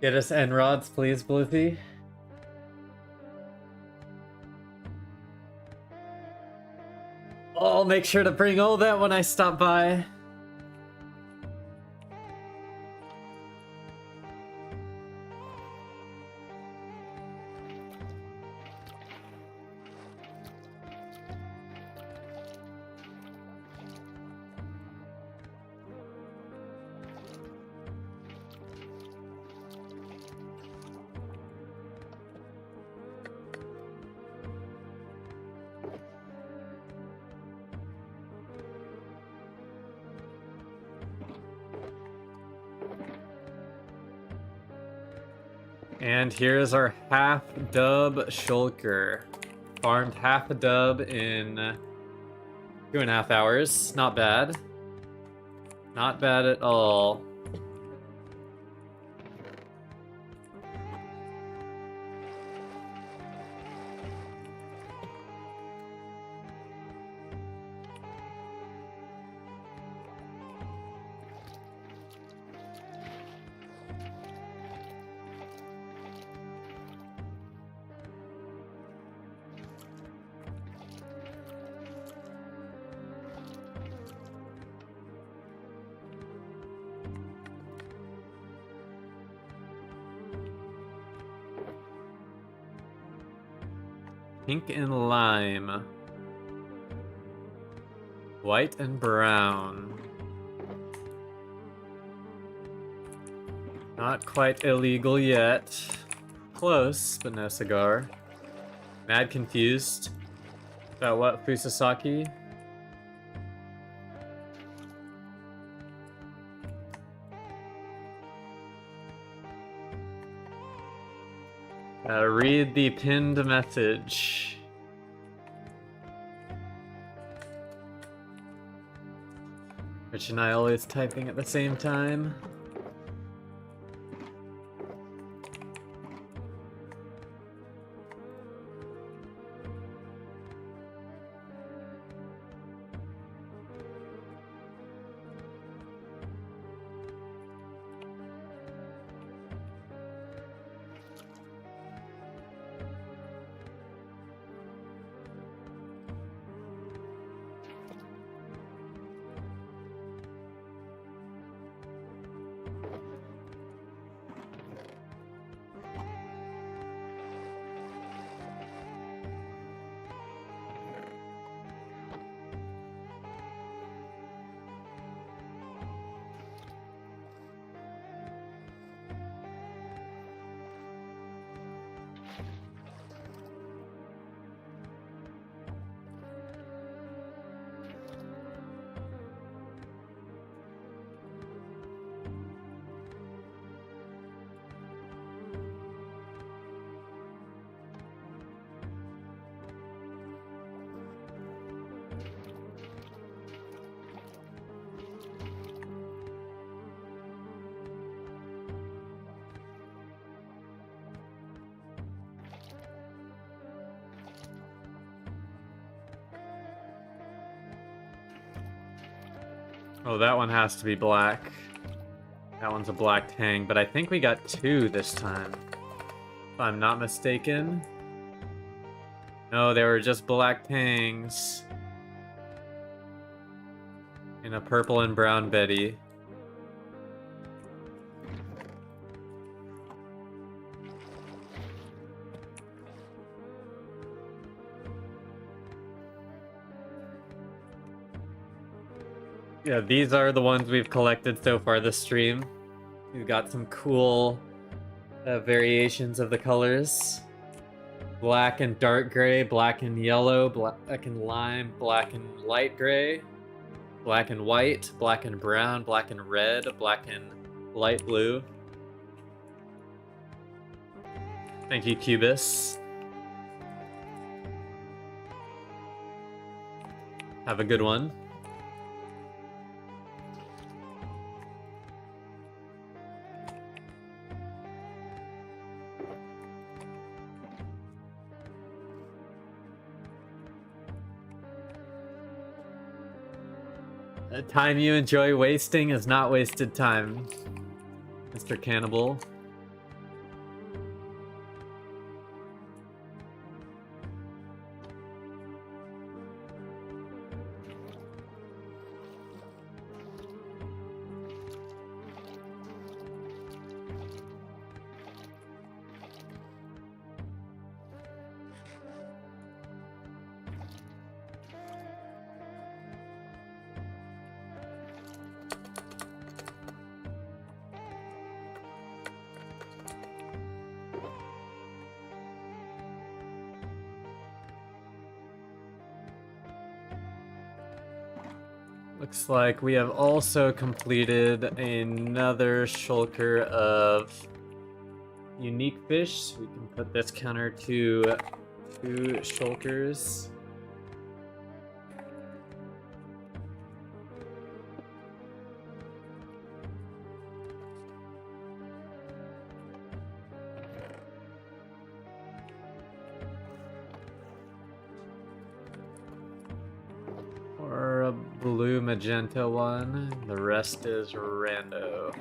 Get us end rods, please, Bluethy. I'll make sure to bring all that when I stop by. And here's our half dub shulker. Farmed half a dub in 2.5 hours. Not bad. Not bad at all. Pink and lime. White and brown. Not quite illegal yet. Close, but no cigar. Mad confused. About what, Fusasaki? Read the pinned message. Rich and I always typing at the same time. Oh, that one has to be black. That one's a black tang, but I think we got 2 this time. If I'm not mistaken. No, they were just black tangs. And a purple and brown Betty. Yeah, these are the ones we've collected so far this stream. We've got some cool variations of the colors. Black and dark gray, black and yellow, black and lime, black and light gray, black and white, black and brown, black and red, black and light blue. Thank you, Cubis. Have a good one. Time you enjoy wasting is not wasted time, Mr. Cannibal. Looks like we have also completed another shulker of unique fish. We can put this counter to 2 shulkers. Or a blue magenta one. The rest is rando.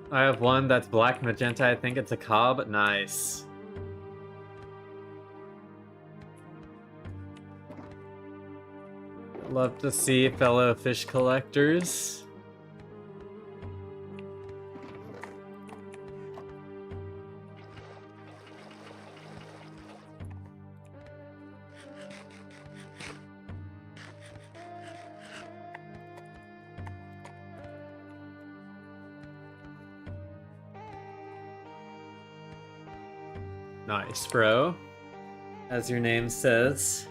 I have one that's black magenta. I think it's a cob. Nice. Love to see fellow fish collectors. Nice, bro. As your name says.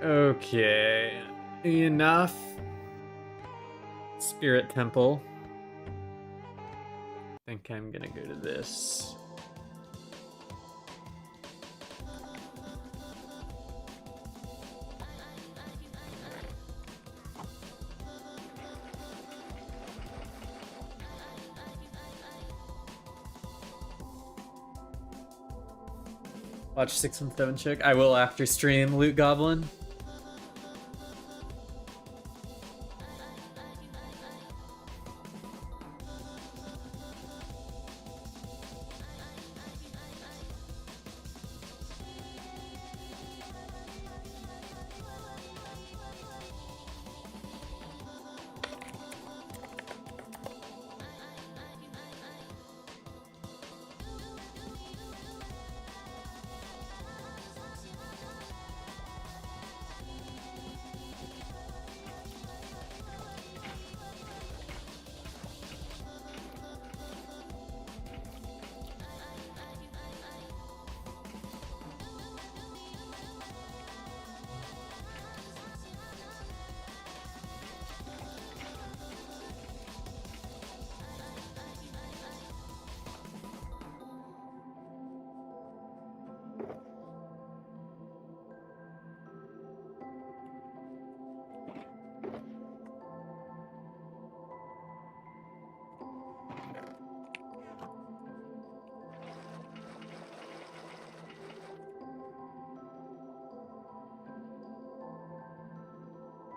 Okay, enough. Spirit Temple. I think I'm gonna go to this. Watch 617 chick. I will after stream, Loot Goblin.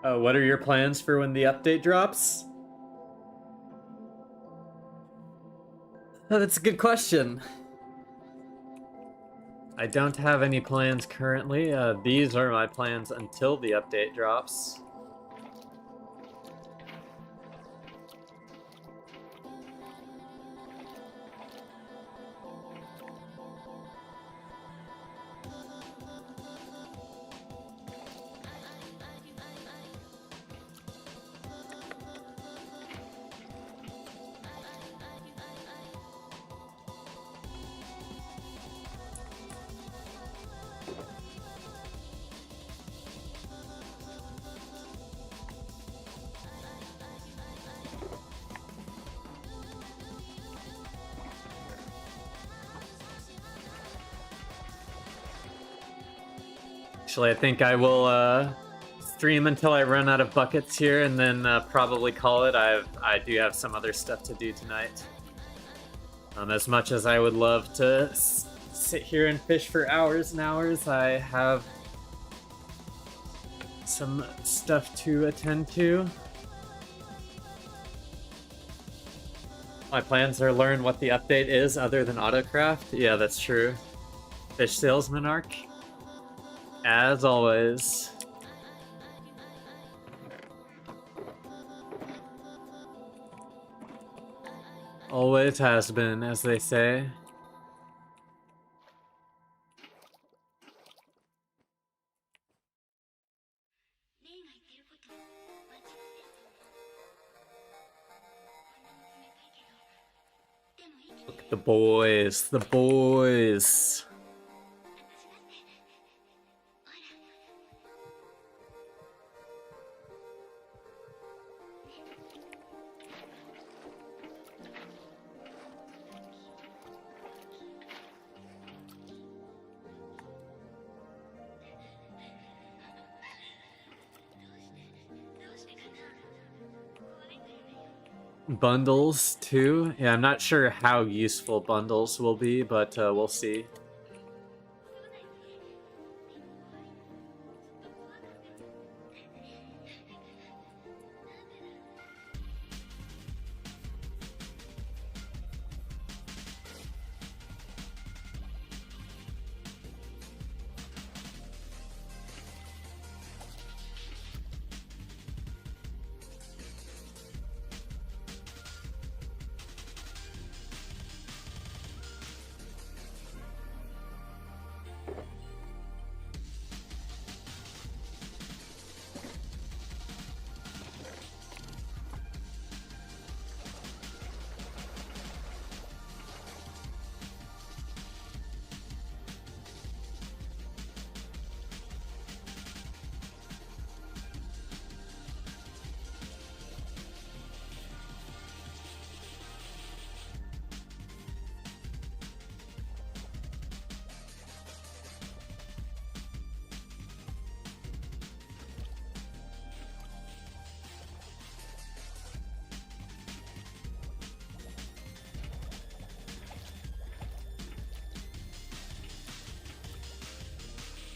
What are your plans for when the update drops? Oh, that's a good question. I don't have any plans currently. These are my plans until the update drops. Actually, I think I will stream until I run out of buckets here, and then probably call it. I do have some other stuff to do tonight. As much as I would love to sit here and fish for hours and hours, I have some stuff to attend to. My plans are learn what the update is other than autocraft. Yeah, that's true. Fish salesman arc. As always. Always has been, as they say. Look at the boys, the boys. Bundles too? Yeah, I'm not sure how useful bundles will be, but we'll see.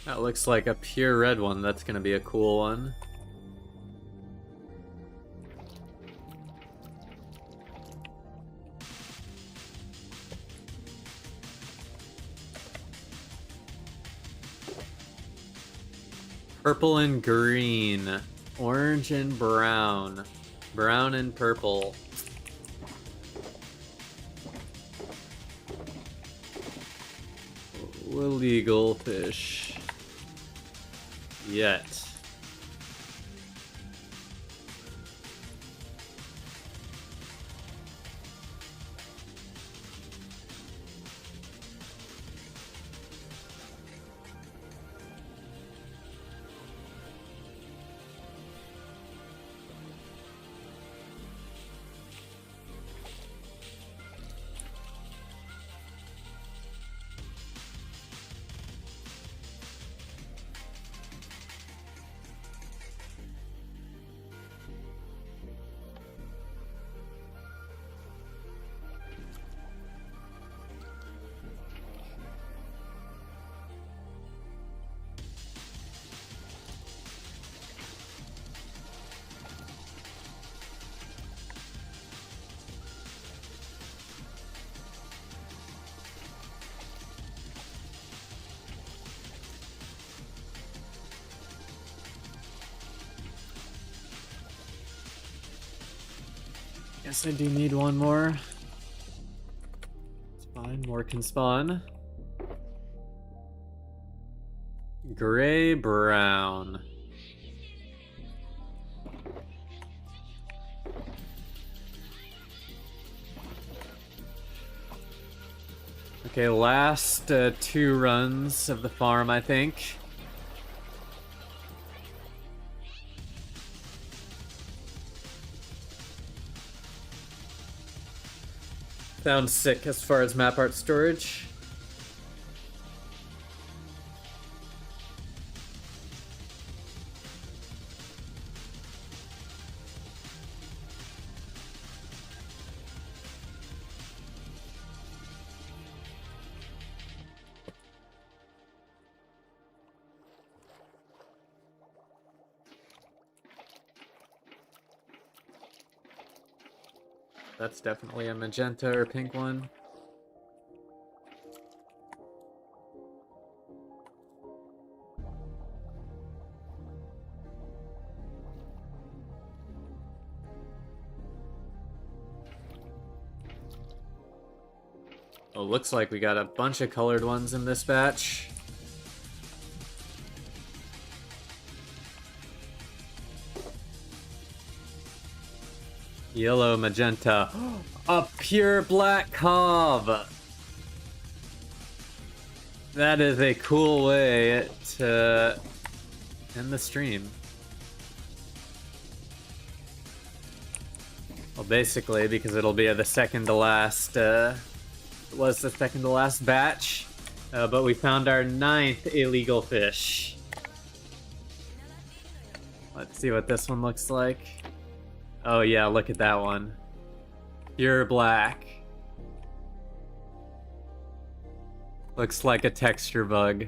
That looks like a pure red one. That's gonna be a cool one. Purple and green. Orange and brown. Brown and purple. Illegal fish. Yet. Guess I do need one more. It's fine, more can spawn. Gray brown. Okay, last 2 runs of the farm, I think. Sounds sick as far as map art storage. That's definitely a magenta or pink one. Oh, looks like we got a bunch of colored ones in this batch. Yellow, magenta. A pure black cob! That is a cool way to end the stream. Well, basically, because it'll be the second to last, it was the second to last batch, but we found our 9th illegal fish. Let's see what this one looks like. Oh yeah, look at that one. Pure black. Looks like a texture bug.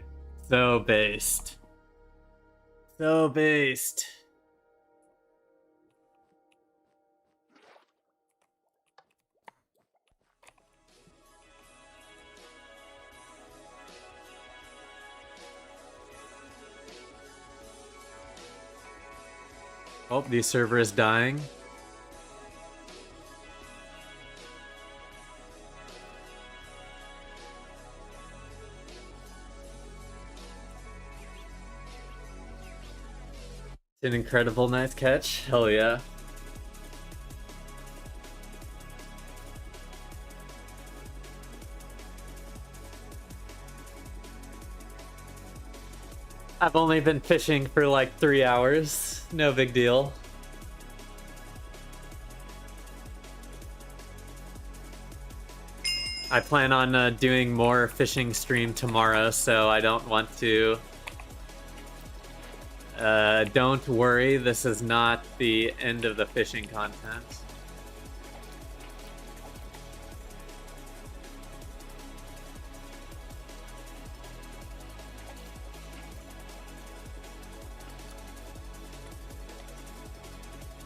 So based. So based. Oh, the server is dying. An incredible nice catch. Hell yeah. I've only been fishing for like 3 hours. No big deal. I plan on doing more fishing stream tomorrow, so I don't want to... don't worry, this is not the end of the fishing content.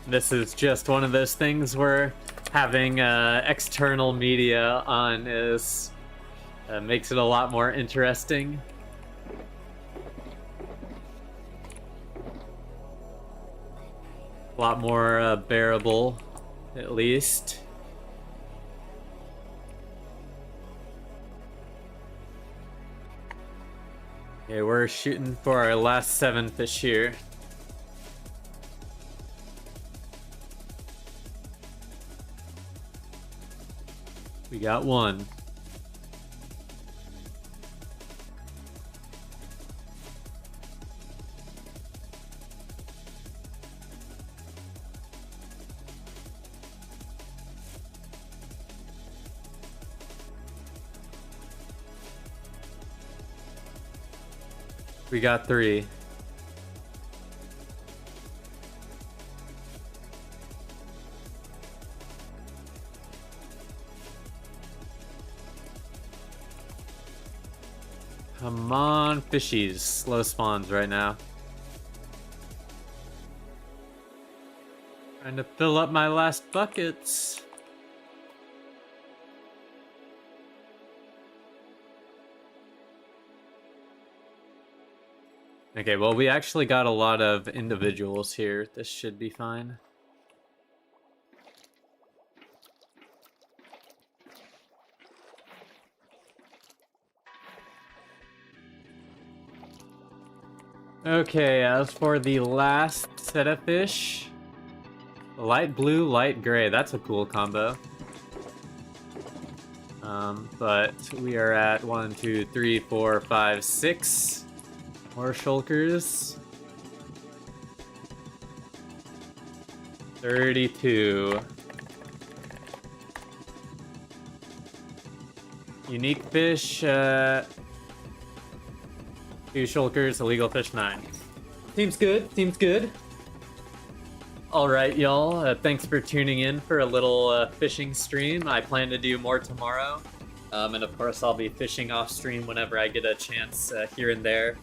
This is just one of those things where having external media on is makes it a lot more interesting. A lot more bearable, at least. Okay, we're shooting for our last 7 fish here. We got one. We got 3. Come on, fishies. Slow spawns right now. Trying to fill up my last buckets. Okay, well, we actually got a lot of individuals here. This should be fine. Okay, as for the last set of fish, light blue, light gray. That's a cool combo. But we are at 1, 2, 3, 4, 5, 6 more shulkers. 32. Unique fish, 2 shulkers, illegal fish 9. Seems good, seems good. Alright, y'all, thanks for tuning in for a little fishing stream. I plan to do more tomorrow. And of course, I'll be fishing off stream whenever I get a chance here and there,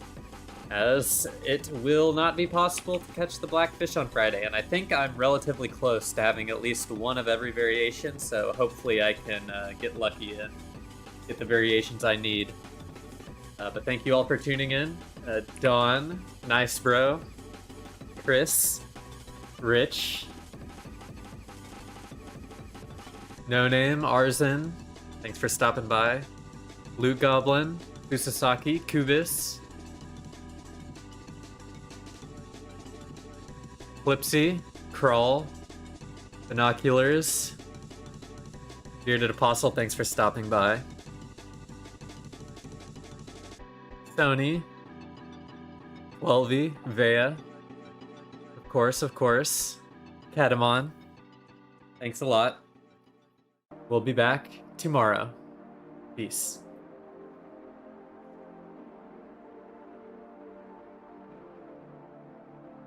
as it will not be possible to catch the blackfish on Friday. And I think I'm relatively close to having at least one of every variation, so hopefully I can get lucky and get the variations I need. But thank you all for tuning in. Dawn, Nice Bro, Chris, Rich, No Name, Arzen, thanks for stopping by. Loot Goblin, Kusasaki, Kubis, Flipsy, Crawl, Binoculars, Bearded Apostle, thanks for stopping by. Sony, Welvy, Vea, of course, Katamon, thanks a lot. We'll be back tomorrow. Peace.